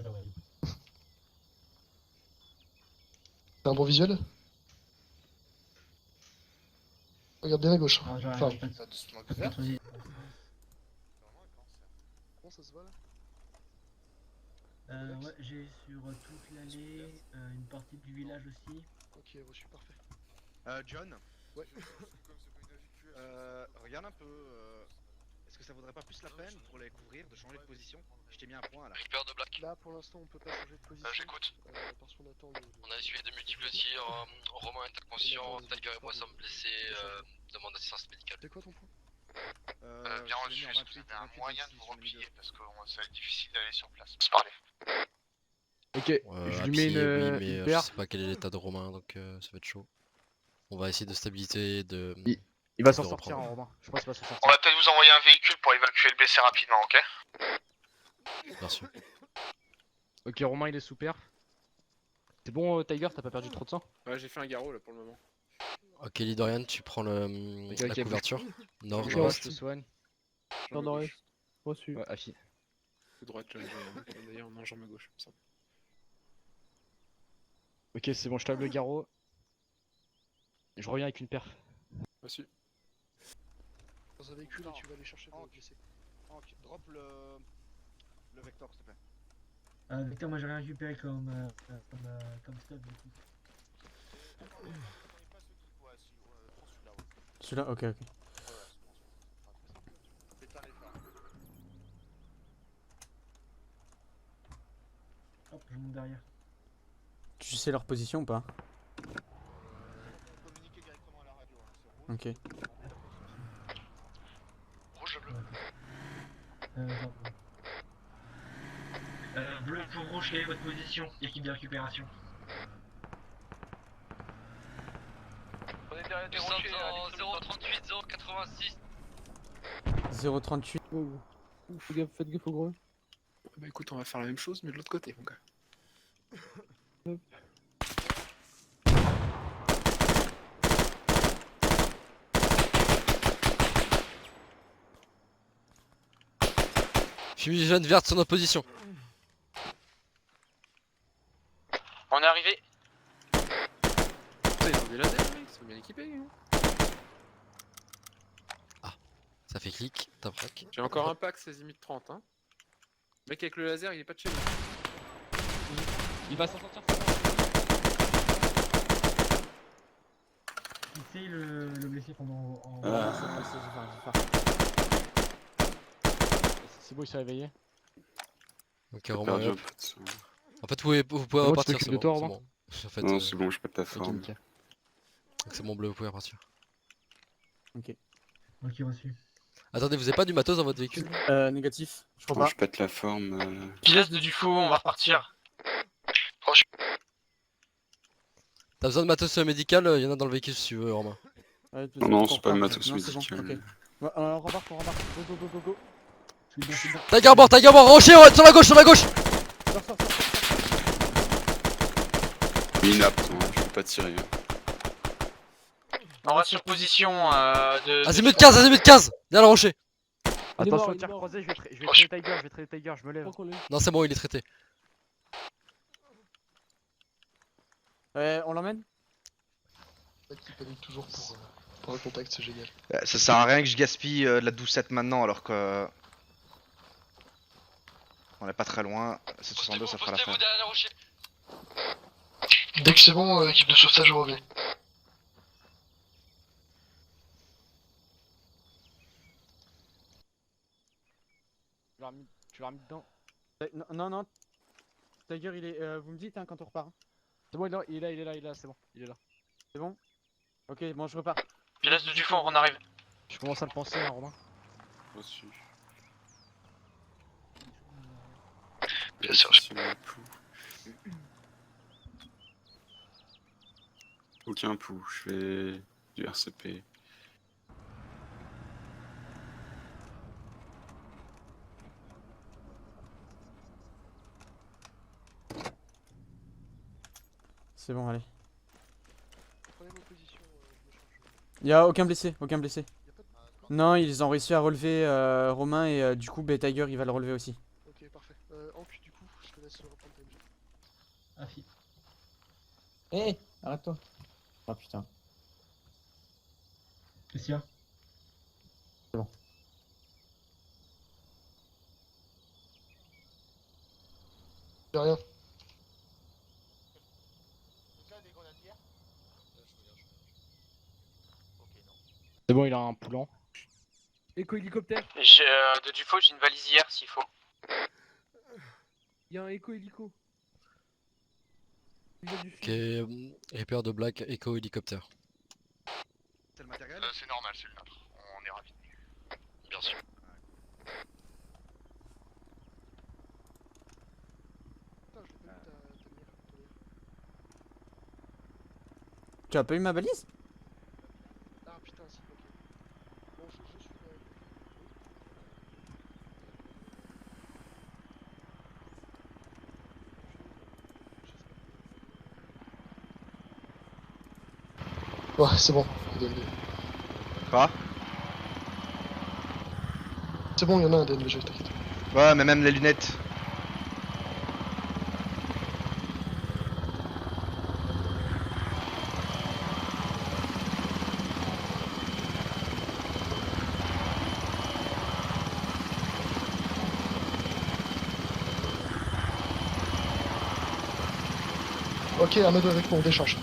T'as un bon visuel? Regarde bien à gauche.
Ah, j'arrive,
Enfin,
j'arrive.
T'as de smoke vert?
comment ça se voit là?
Ouais, j'ai sur toute l'allée, une partie du village aussi.
Ok, reçu, parfait.
John.
Ouais.
Regarde un peu. Est-ce que ça vaudrait pas plus la peine pour les couvrir de changer de position? Je t'ai mis un point là.
Reaper de Black.
Là, pour l'instant, on peut pas changer de position.
J'écoute.
Parce qu'on attend
On a essuyé de multiples tirs. Romain est inconscient. Tiger et moi sommes blessés. Demande assistance médicale.
C'est quoi ton point?
Bien reçu, est-ce que vous avez un moyen de vous replier parce que ça va être difficile d'aller sur place. Se parler.
Ok, je
À
lui mets
pied, oui,
une
mais je
paire.
sais pas quel est l'état de Romain, donc ça va être chaud. On va essayer de stabiliser, de.
Il va s'en
de
sortir,
reprendre.
hein, Romain. Je pense qu'il va s'en sortir.
On va peut-être vous envoyer un véhicule pour évacuer le blessé rapidement, ok?
Merci.
Ok, Romain il est sous paire. C'est bon, Tiger, t'as pas perdu trop de sang?
Ouais, j'ai fait un garrot là pour le moment.
Ok, Lidorian, tu prends la
ok,
couverture. Nord,
Ok,
nord-est.
je te soigne.
Non, non, ouais. Reçu.
Ouais, affi.
Coup droite là, d'ailleurs, non, jambe gauche. Ça.
Ok, c'est bon, je tape le garrot. Je reviens avec une perf.
Reçu.
Dans un véhicule et tu vas aller chercher le blessé.
Drop le vecteur s'il te plaît.
Victor, moi j'ai rien récupéré comme stock du coup.
Celui-là, ok, ok.
Hop, je monte derrière.
Tu sais leur position ou pas? Ok.
Rouge, bleu.
Bleu pour rouge, quelle est votre position? Équipe de récupération.
On est derrière des rochers. 038, 086.
038.
Oh. Faites gaffe au gros.
Bah écoute, on va faire la même chose, mais de l'autre côté, mon gars.
Hop.
Fumigène verte sur notre position.
On est arrivé.
Putain, ils ont des lasers, mec, ils sont bien équipés. Hein.
Ça fait clic, taprac.
J'ai encore un pack 16 minutes 30. Hein. Le mec avec le laser, il est pas de chez nous.
Il va s'en sortir.
Qui c'est le blessé pendant en.
C'est bon, il s'est réveillé.
Ok,
J'ai
Romain,
perdu un
hop.
peu de sang.
En fait, vous pouvez
C'est bon, tu
repartir,
t'occupes
c'est
de
bon.
toi,
C'est
Romain
bon. En fait,
Non, c'est bon, je pète la
Ok,
forme.
nickel.
donc c'est bon, bleu, vous pouvez repartir.
Ok.
Ok, reçu.
Attendez, vous avez pas du matos dans votre véhicule?
Négatif. Je crois
Attends,
pas.
je pète la forme.
Pièce de Dufaux, on va repartir.
T'as besoin de matos médical? Y en a dans le véhicule si tu veux, Romain.
Ouais,
Non, non, c'est
on
pas le
repart.
matos
Non, c'est bon,
médical.
ok. Ouais, on rembarque. Go, go, go, go.
Tiger mort, rocher, ouais, sur la gauche, sur la gauche!
Sors.
Inapte, hein, je peux pas tirer.
On reste sur position de.
Azimut 15, Azimut 15! Derrière le rocher!
Attention, tir croisé, je vais traiter Tiger, je me lève.
Non, c'est bon, il est traité.
On l'emmène?
Qui panique toujours pour un contact, c'est génial.
Ça sert à rien que je gaspille de la 12-7 maintenant alors que. On est pas très loin. 762 ça fera l'affaire.
Postez-vous derrière les rochers.
Dès que c'est bon, équipe de sauvetage, je reviens.
Tu l'as remis dedans.
Non. Tiger, il est. Vous me dites hein, quand on repart. Hein.
C'est bon, il est là, c'est bon, il est là.
C'est bon? Ok, bon, je repars.
Pièce de Dufaux, on arrive.
Je commence à le penser, hein, Romain.
Reçu.
Bien sûr.
Aucun pouls, je fais du RCP.
C'est bon, allez.
Prenez vos positions, je me change.
Y'a aucun blessé. Non, ils ont réussi à relever Romain et du coup, Tiger il va le relever aussi.
Ok, parfait. Hank, du coup, je te laisse reprendre ta vie.
Ah, fi.
Hé, arrête-toi. Ah putain.
Qu'est-ce qu'il y a?
C'est bon.
J'ai rien.
C'est bon, il a un poulant.
Éco-hélicoptère.
De Dufaux, j'ai une valise hier s'il faut.
Il y a un éco-hélico.
Ok, Reaper de Black, Echo hélicoptère.
C'est le matériel C'est normal, c'est le nôtre. On est ravis. Bien sûr.
Tu as pas eu ma balise?
Ah putain, si, ok. Bon, je suis. Ouais, c'est bon.
Quoi?
C'est bon, il y en a un DNVG, t'inquiète.
Ouais, mais même les lunettes.
Ok, Amadou avec moi, on déchange.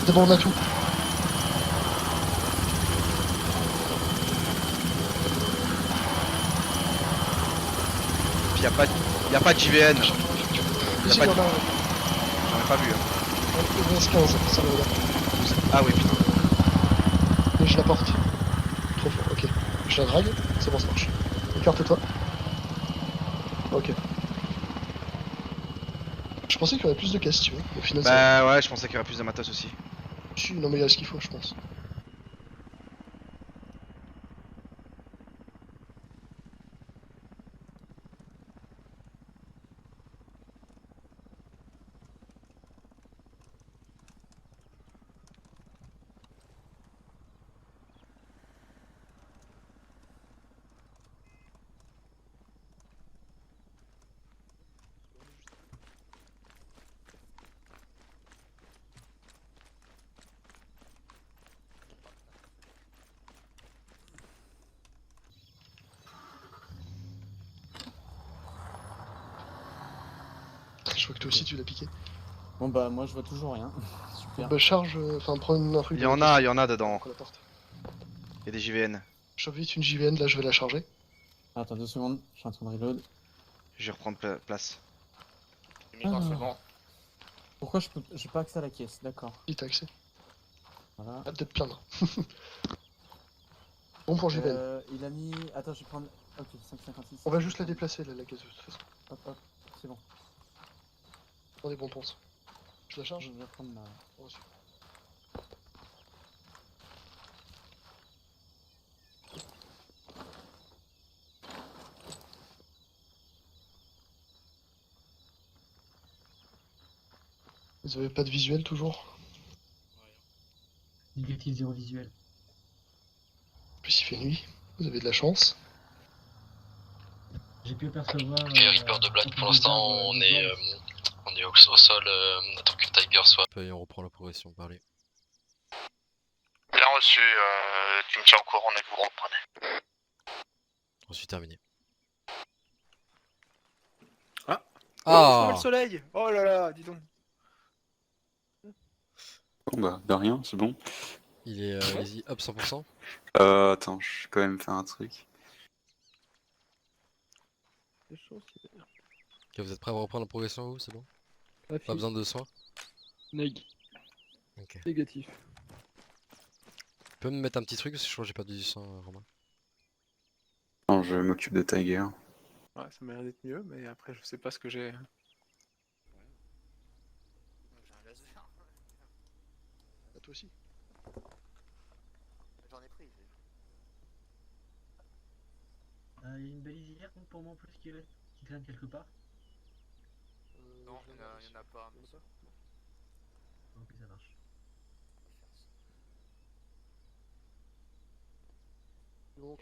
C'est bon, on a tout.
Puis y a pas de JVN.
Si,
Y a pas
il y en
de...
a un.
J'en ai pas vu. Hein.
Il reste 15, ça me regarde.
Ah oui, putain.
Et je la porte. Trop fort, ok. Je la drague, c'est bon, ça marche. Écarte-toi. Ok. Je pensais qu'il y aurait plus de caisses, tu vois. Au final, ça...
Bah ouais, je pensais qu'il y aurait plus de matos aussi.
Si, non mais il y a ce qu'il faut, je pense. Je vois que toi aussi tu l'as piqué.
Bon bah moi je vois toujours rien. Super.
Bah charge, enfin prends un truc.
Il y en a dedans.
La porte.
Il y a des JVN.
Chope vite une JVN, là je vais la charger.
Attends 2 secondes, je suis en train de reload.
Je vais reprendre place.
Ah. Pourquoi j'ai pas accès à la caisse? D'accord.
Si t'as accès.
Voilà.
Hâte de te plaindre. Bon pour JVN.
Il a mis... Attends je vais prendre... Ok 5,56.
On va juste la déplacer là, la caisse de toute façon.
Hop hop, c'est bon.
Prends des bons ponces. Je la charge.
Je vais prendre ma...
Oh, super. Vous avez pas de visuel toujours?
Négatif 0 visuel.
En plus il fait nuit, vous avez de la chance.
J'ai pu apercevoir.
Ok, Reaper de Black, pour l'instant on est au sol, attends que Tiger soit.
Et on reprend la progression, parlez.
Bien reçu, tu me tiens au courant et vous reprenez.
Ensuite terminé.
Ah.
Ah.
Oh, je vois le soleil. Oh là là, dis donc.
Bon bah, de rien, c'est bon.
Il est easy up 100%.
Attends, je vais quand même faire un truc.
C'est chaud, c'est...
Ok, vous êtes prêts à reprendre la progression vous, c'est bon? Pas
Affi.
besoin de soins?
Neg.
Ok.
Négatif.
Tu peux me mettre un petit truc parce que je crois que j'ai perdu du sang, Romain.
Non, je m'occupe de Tiger.
Ouais, ça m'a l'air d'être mieux, mais après je sais pas ce que j'ai.
À toi aussi.
J'en ai pris.
Il y a une balise hier pour moi en plus qui reste. qui traîne quelque part?
Non, il y en a pas.
Ok, ça marche.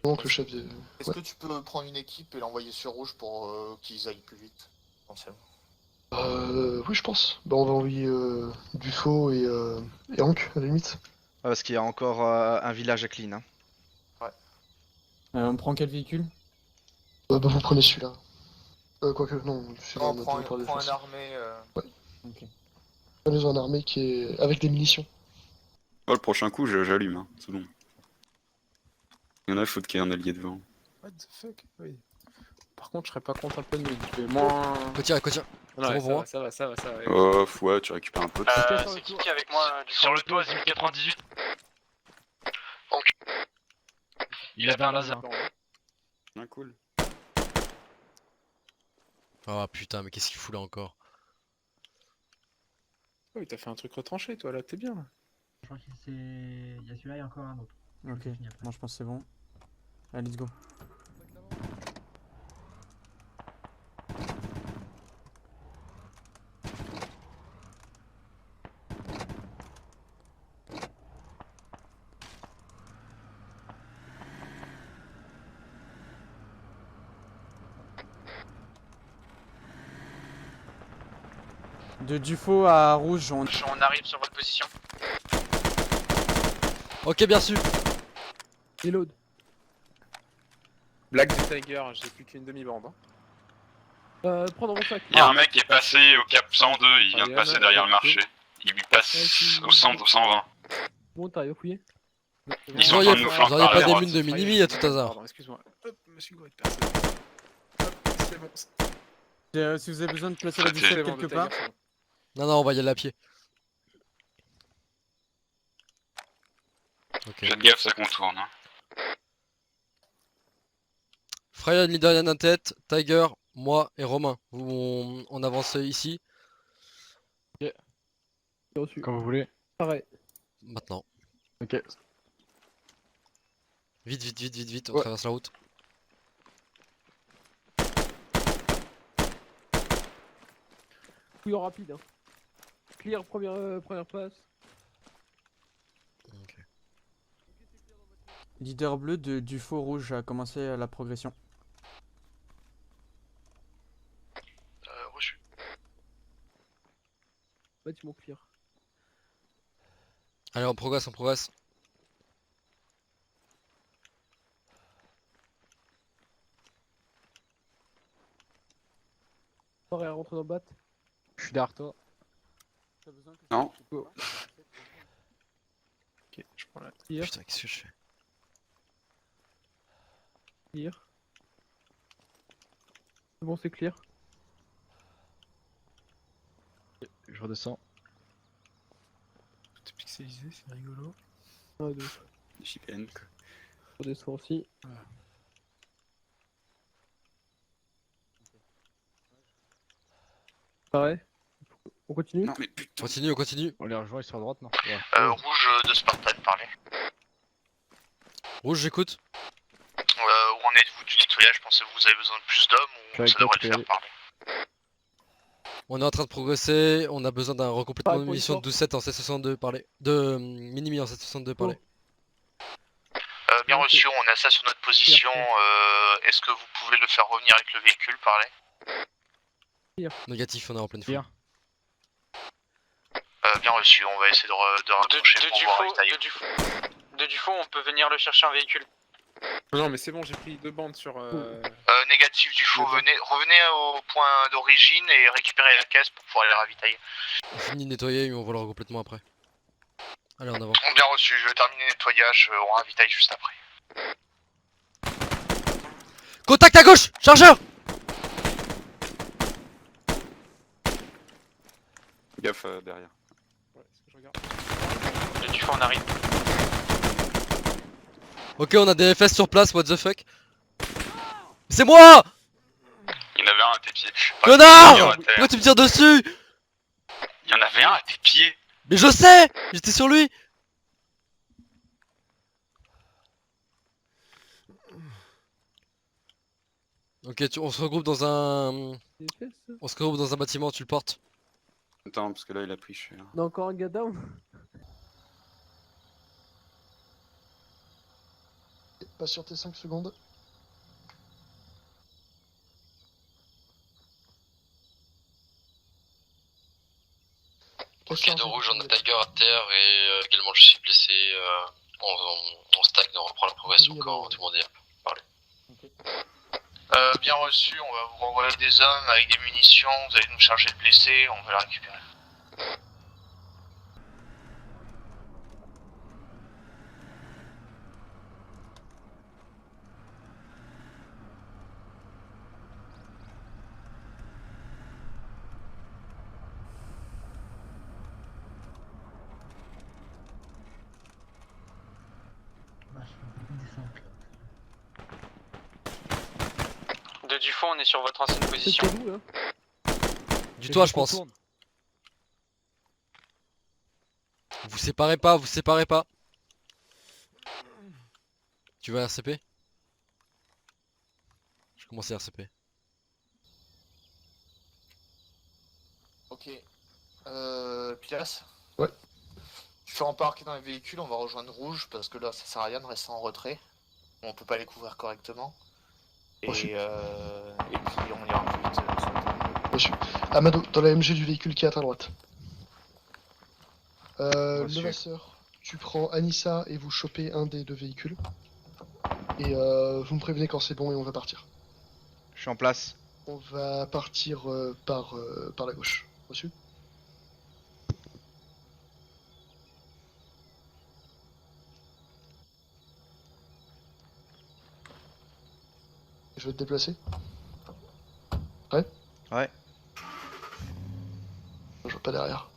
Donc le chef de...
Est-ce que tu peux prendre une équipe et l'envoyer sur rouge pour qu'ils aillent plus vite, potentiellement?
Oui, je pense. Bah, on va envoyer Dufaux et Hank, à la limite.
Ouais, parce qu'il y a encore un village à clean. Hein.
On prend quel véhicule?
Bah, vous prenez celui-là. Quoique, non, celui-là,
Non, prends un armée.
Ouais.
Ok.
Prenez un armée qui est avec des munitions.
Oh, le prochain coup, j'allume, hein. C'est bon. Il y en a, faut qu'il y ait un allié devant.
What the fuck? Oui. Par contre, je serais pas contre un peu de mid. Je vais moins.
Côtier.
Non,
C'est bon
ouais,
pour moi?
ça va. Ouais.
Oh, ouais, tu récupères un peu de
C'est qui est avec moi sur le toit, 98?
Donc,
Il avait un laser.
Ah, cool.
Oh putain, mais qu'est-ce qu'il fout là encore?
Oh, il t'a fait un truc retranché, toi, là, t'es bien, là.
Je crois que c'est... Il y a celui-là et encore un autre.
Ok, moi je pense que c'est bon. Allez, let's go. De Dufaux à rouge, on
arrive sur votre position.
Ok, bien sûr.
Reload.
Black de Tiger, j'ai plus qu'une demi-bande. Hein.
Prends dans mon sac.
Il y a un mec qui est passé au cap 102, il vient de passer derrière le marché. Il lui passe au 120.
Bon, t'arrives à fouiller.
Ils sont en train de nous
Vous
flanquer
auriez
par la
pas des
droite.
mines de minimi à tout hasard?
Pardon, excuse-moi. Hop, monsieur Gouet, personne. Hop, c'est bon.
Si vous avez besoin de placer la 17 quelque part.
Non, on va y aller à pied. Ok.
Faites gaffe, ça contourne. Hein.
Freya, Lidarian en tête, Tiger, moi et Romain. On avance ici.
Reçu.
Quand vous voulez.
Pareil.
Maintenant.
Ok.
Vite, on
Ouais.
traverse la route.
Fouillons rapide. Hein. Clear, première passe.
Leader bleu de Dufaux rouge a commencé la progression.
Reçu.
Bâtiment clear.
Allez, on progresse.
Pareil, rentre dans le bat.
Je suis derrière toi.
Non.
Go.
Ok, je prends la.
Clear.
Putain, qu'est-ce que je fais?
Clear. C'est bon, c'est clear.
Je redescends.
Tout est pixelisé, c'est rigolo.
Un, deux.
JPN, quoi.
Je redescends aussi. Pareil. On continue?
Non, mais putain.
On continue.
On les rejoint, ils sont à droite, non? Ouais.
Rouge de Spartan, parlez.
Rouge, j'écoute.
Où en êtes-vous du nettoyage? Pensez-vous que vous avez besoin de plus d'hommes ou
Avec
ça devrait
toi,
le
tu peux
faire
y
parler?
On est en train de progresser. On a besoin d'un recomplètement de
Pareil pour
munitions de 12-7 en 762 parler. De minimi en 762 parler.
Bien reçu, on a ça sur notre position. Est-ce que vous pouvez le faire revenir avec le véhicule, parlez?
Négatif, on est en pleine fouille.
Bien reçu, on va essayer de rapprocher pour voir avec Taïo.
De Dufaux, on peut venir le chercher un véhicule.
Non, mais c'est bon, j'ai pris 2 bandes sur.
Négatif du faux, revenez au point d'origine et récupérez la caisse pour pouvoir les ravitailler.
On finit de nettoyer et on voit le recomplètement après. Allez, en avant.
Bien reçu, je vais terminer le nettoyage, on ravitaille juste après.
Contact à gauche! Chargeur!
Gaffe derrière.
Ouais, c'est ce que je regarde.
De Dufaux, on arrive.
Ok, on a des FS sur place, what the fuck? C'est moi!
Il y en avait un à tes pieds.
Connard! Pourquoi tu me tires dessus?
Il y en avait un à tes pieds.
Mais je sais! J'étais sur lui! Ok, on se regroupe dans un... On se regroupe dans un bâtiment, tu le portes.
Attends, parce que là il a pris cher.
On a encore un gars down.
Patientez 5 secondes.
Ok, de rouge, on a Tiger à terre et également je suis blessé. On stack, on reprend la progression quand tout le monde est parlé.
Bien reçu, on va vous renvoyer des hommes avec des munitions, vous allez nous charger de blessés, on va la récupérer.
De Dufaux, on est sur votre ancienne position.
Du toit, je pense. Vous séparez pas, vous séparez pas. Tu vas RCP? Je commence à RCP.
Ok. Pilas?
Ouais.
Tu fais embarquer dans les véhicules, on va rejoindre Rouge parce que là ça sert à rien de rester en retrait. On peut pas les couvrir correctement. Et puis on ira plus vite sur le terrain.
Reçu. Amado, dans la MG du véhicule qui est à ta droite.
Reçu.
Levasseur, tu prends Anissa et vous chopez un des deux véhicules. Et vous me prévenez quand c'est bon et on va partir.
Je suis en place.
On va partir par la gauche. Reçu. Je vais te déplacer. Ouais.
Ouais.
Je vois pas derrière.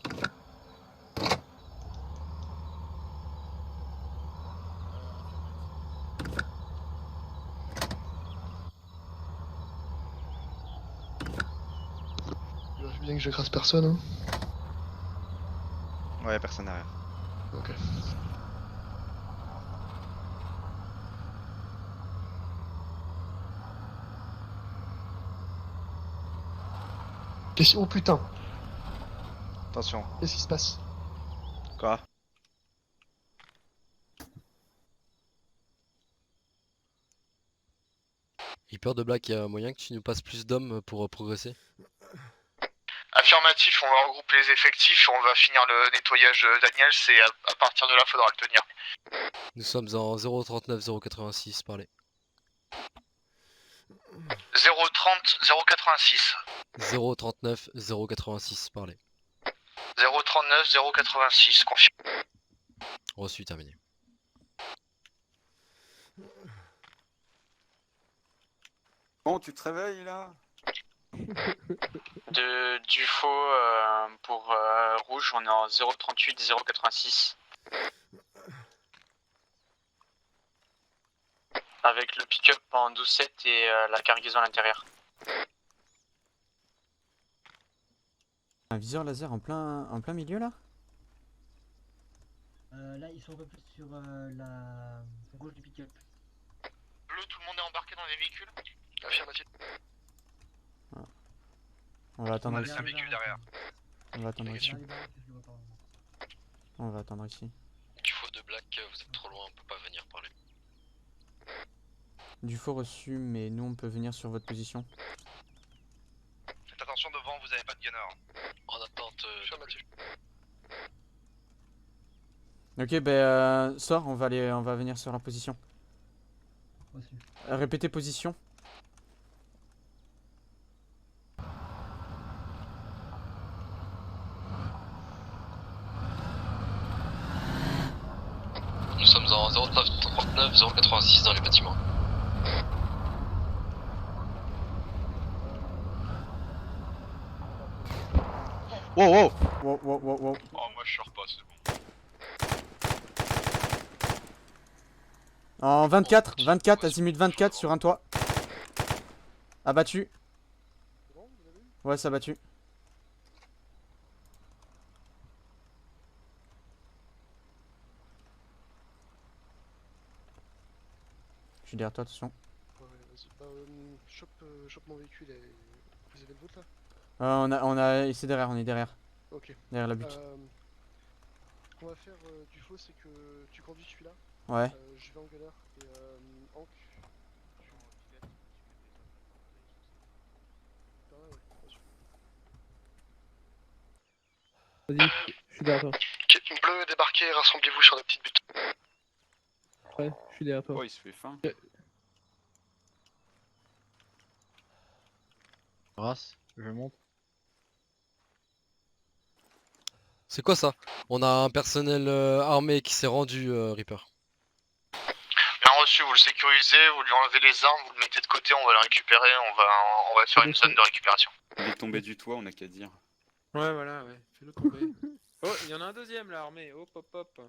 Je vérifie bien que j'écrase personne. Hein.
Ouais, personne derrière.
Ok. Oh putain!
Attention.
Qu'est-ce qui se passe?
Quoi?
Hyper de Black, il y a moyen que tu nous passes plus d'hommes pour progresser?
Affirmatif, on va regrouper les effectifs, on va finir le nettoyage Daniel, c'est à partir de là, faudra le tenir.
Nous sommes en 039 086, parlez.
030 086.
039 086, parlez.
039 086, confirme.
Reçu, terminé.
Bon, tu te réveilles là?
De Dufaux pour Rouge, on est en 038 086. Avec le pick-up en 12-7 et la cargaison à l'intérieur.
Un viseur laser en plein milieu là?
Là, ils sont un peu plus sur la gauche du pick-up.
Bleu, tout le monde est embarqué dans les véhicules? Affirmatif.
On va attendre ici.
un véhicule derrière.
On va attendre ici. On va attendre ici.
Dufaux de Black, vous êtes trop loin, on peut pas venir parler.
Dufaux reçu, mais nous on peut venir sur votre position.
Faites attention devant, vous avez pas de gunner.
En attente.
Ok, sort, on va venir sur la position. Répétez position.
Nous sommes en 039 086 dans les bâtiments.
Wow, wow.
Wow, wow, wow, wow.
Oh, moi je sors pas, c'est bon.
En 24, azimut 24 sur un toit. Abattu. Ouais, c'est abattu. Je suis derrière toi, attention.
Ouais, vas-y. Je chope mon véhicule et... Vous avez le vôtre là?
C'est derrière, on est derrière.
Ok.
Derrière la butte.
Ce qu'on va faire du faux, c'est que tu conduis celui-là.
Ouais.
Je vais en galère et Hank.
Vas-y, je suis derrière toi.
Ok, bleu, débarquez, rassemblez-vous sur la petite butte.
Ouais, je suis derrière toi.
Oh, il se fait faim.
Race, je monte.
C'est quoi ça? On a un personnel armé qui s'est rendu, Reaper.
Bien reçu, vous le sécurisez, vous lui enlevez les armes, vous le mettez de côté, on va le récupérer, on va faire une zone de récupération.
Il est tombé du toit, on a qu'à dire.
Ouais, voilà, ouais. Fais-le tomber. Oh, il y en a un deuxième là, armé. Hop, hop, hop.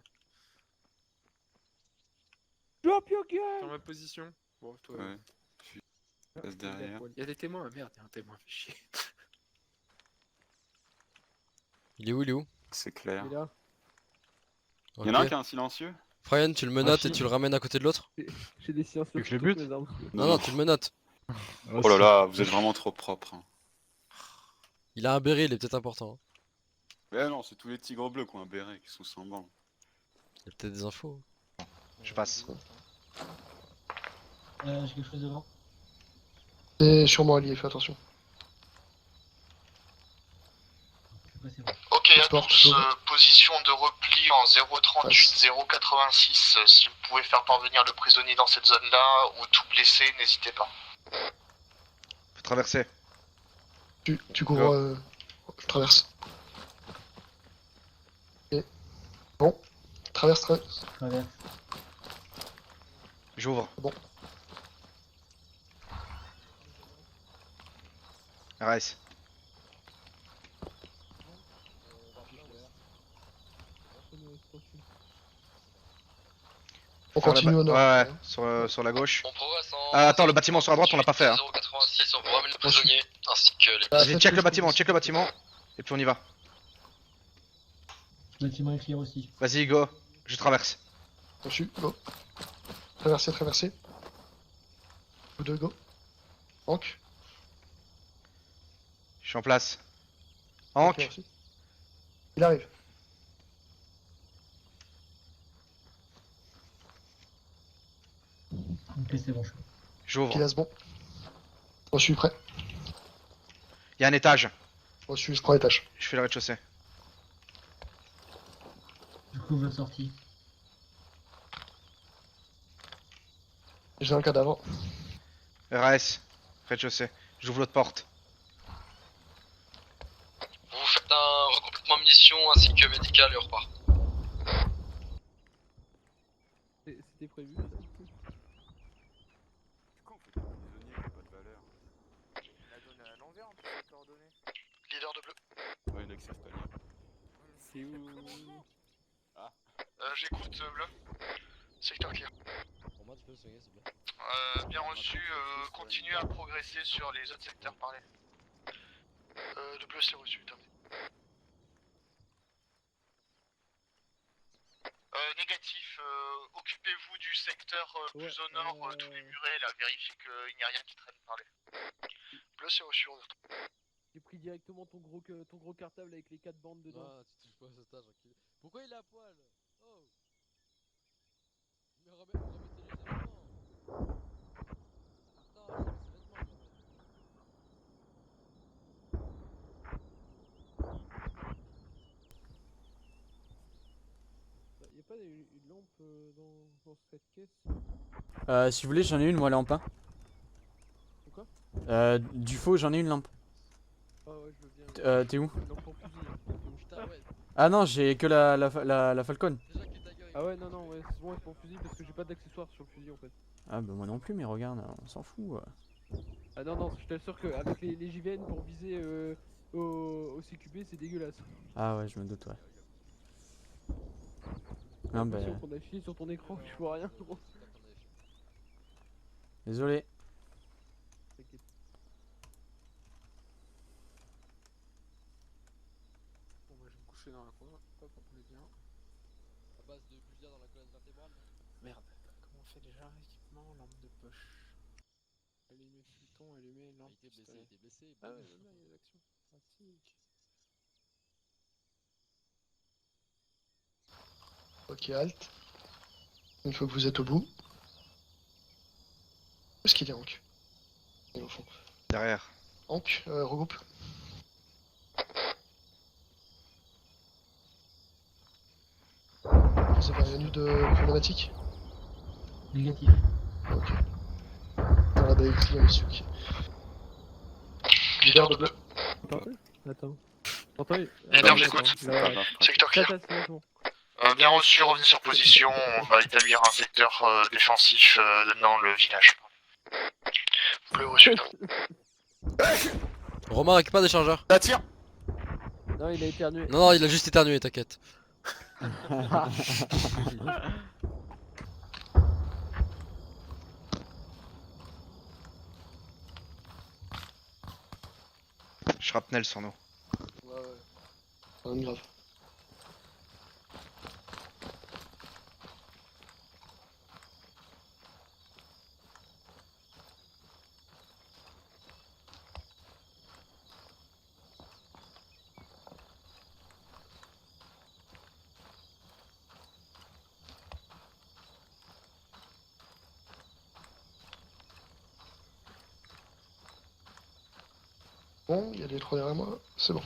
Drop your gun!
Dans ma position. Bon, toi.
Ouais. Je passe derrière.
Il y a des témoins, merde, il y a un témoin, fait chier.
Il est où, il est où?
C'est clair.
Il est là.
Il y en a un qui est un silencieux?
Brian, tu le menottes
si.
et tu le ramènes à côté de l'autre?
J'ai des sciences
Tu veux que je le bute?
Non, tu le menottes.
Oh là là, vous êtes vraiment trop propre. Hein.
Il a un béret, il est peut-être important. Hein.
Mais non, c'est tous les tigres bleus qui ont un béret, qui sont semblants.
Il y a peut-être des infos.
Je passe.
J'ai quelque chose devant.
Et sur moi, allié, fais attention.
Ok, à tous, position de repli en 038, 086. Si vous pouvez faire parvenir le prisonnier dans cette zone-là, ou tout blessé, n'hésitez pas.
Faut traverser.
Tu couvres... je traverse. Ok. Bon. Traverse.
J'ouvre.
Bon.
RS.
On continue au nord.
Ouais, sur la gauche.
On progresse en...
Attends, le bâtiment sur la droite, on l'a pas fait. Hein.
086, on vous ramène le prisonnier, ainsi que les...
Vas-y, check le bâtiment, et puis on y va.
Le bâtiment est clear aussi.
Vas-y, go, je traverse.
Reçu, go. Traverser. Vous deux, go. Hank.
Je suis en place. Hank.
Ok, merci. Il arrive.
Ok, c'est bon,
J'ouvre.
Qui laisse bon. Reçu, prêt.
Il y a un étage.
Reçu, je prends l'étage.
Je fais le rez-de-chaussée.
Je couvre la sortie.
J'ai un cadavre.
RAS, rez-de-chaussée. J'ouvre l'autre porte.
Vous faites un recomplètement munitions ainsi que médical et on repart.
C'était prévu.
Leader de bleu.
Ouais, une access palier.
C'est où?
Ah.
J'écoute, bleu. Secteur clear.
Pour moi, tu peux le soigner, s'il te plaît.
Bien reçu, continuez à progresser sur les autres secteurs parlés.
De bleu, c'est reçu, terminé.
Négatif, occupez-vous du secteur plus au nord, tous les murets là, vérifiez qu'il n'y a rien qui traîne par les...
Bleu, c'est reçu, on est retourné.
J'ai pris directement ton gros cartable avec les 4 bandes dedans.
Ah, tu touches pas à ce stage, enculé. Pourquoi il est à poil? Oh! Mais remettez-les les vêtements! Attends, je vais ses vêtements, je remets.
Y'a pas une lampe dans cette caisse?
Si vous voulez, j'en ai une, moi, lampe. Hein.
Quoi?
Du faux, j'en ai une lampe.
Ah ouais, je veux bien.
T'es où?
Lampe pour fusil.
Putain, ouais.
Ah non, j'ai que la Falcon.
Ah ouais, non, ouais, c'est bon, c'est pour le fusil parce que j'ai pas d'accessoires sur le fusil en fait.
Ah bah moi non plus, mais regarde, on s'en fout.
Ah non, je t'assure qu'avec les JVN pour viser au CQB, c'est dégueulasse.
Ah ouais, je me doute, ouais. Non bah...
qu'on a filé sur ton écran, tu vois rien gros.
Désolé.
T'inquiète.
Bon bah je vais me coucher dans la coin, hop, on est bien.
À base de plusieurs dans la colonne vertébrale.
Merde, comment on fait déjà? Équipement, lampe de poche.
Allez, une petite
Piton allumé, lampe.
Il était blessé, il était blessé.
Ah ouais, non, il y a l'action. Pratique.
Ok, halt. Une fois que vous êtes au bout. Où est-ce qu'il est, Hank? Il est au fond.
Derrière.
Hank, regroupe. Vous avez rien eu de problématique?
Négatif.
Ok. Dans la baie, il y a monsieur qui. Leader de bleu.
Attends. Attends.
Leader, j'écoute.
Secteur clear.
Bien reçu, revenez sur position, on va établir un secteur défensif dans le village. Bleu reçu.
Romain, récupère des chargeurs.
Attire.
Non, il a éternué.
Non, non, il a juste éternué, t'inquiète.
Shrapnel sur nous.
Ouais. Rien de grave. Bon, il y a les trois derrière moi, c'est bon.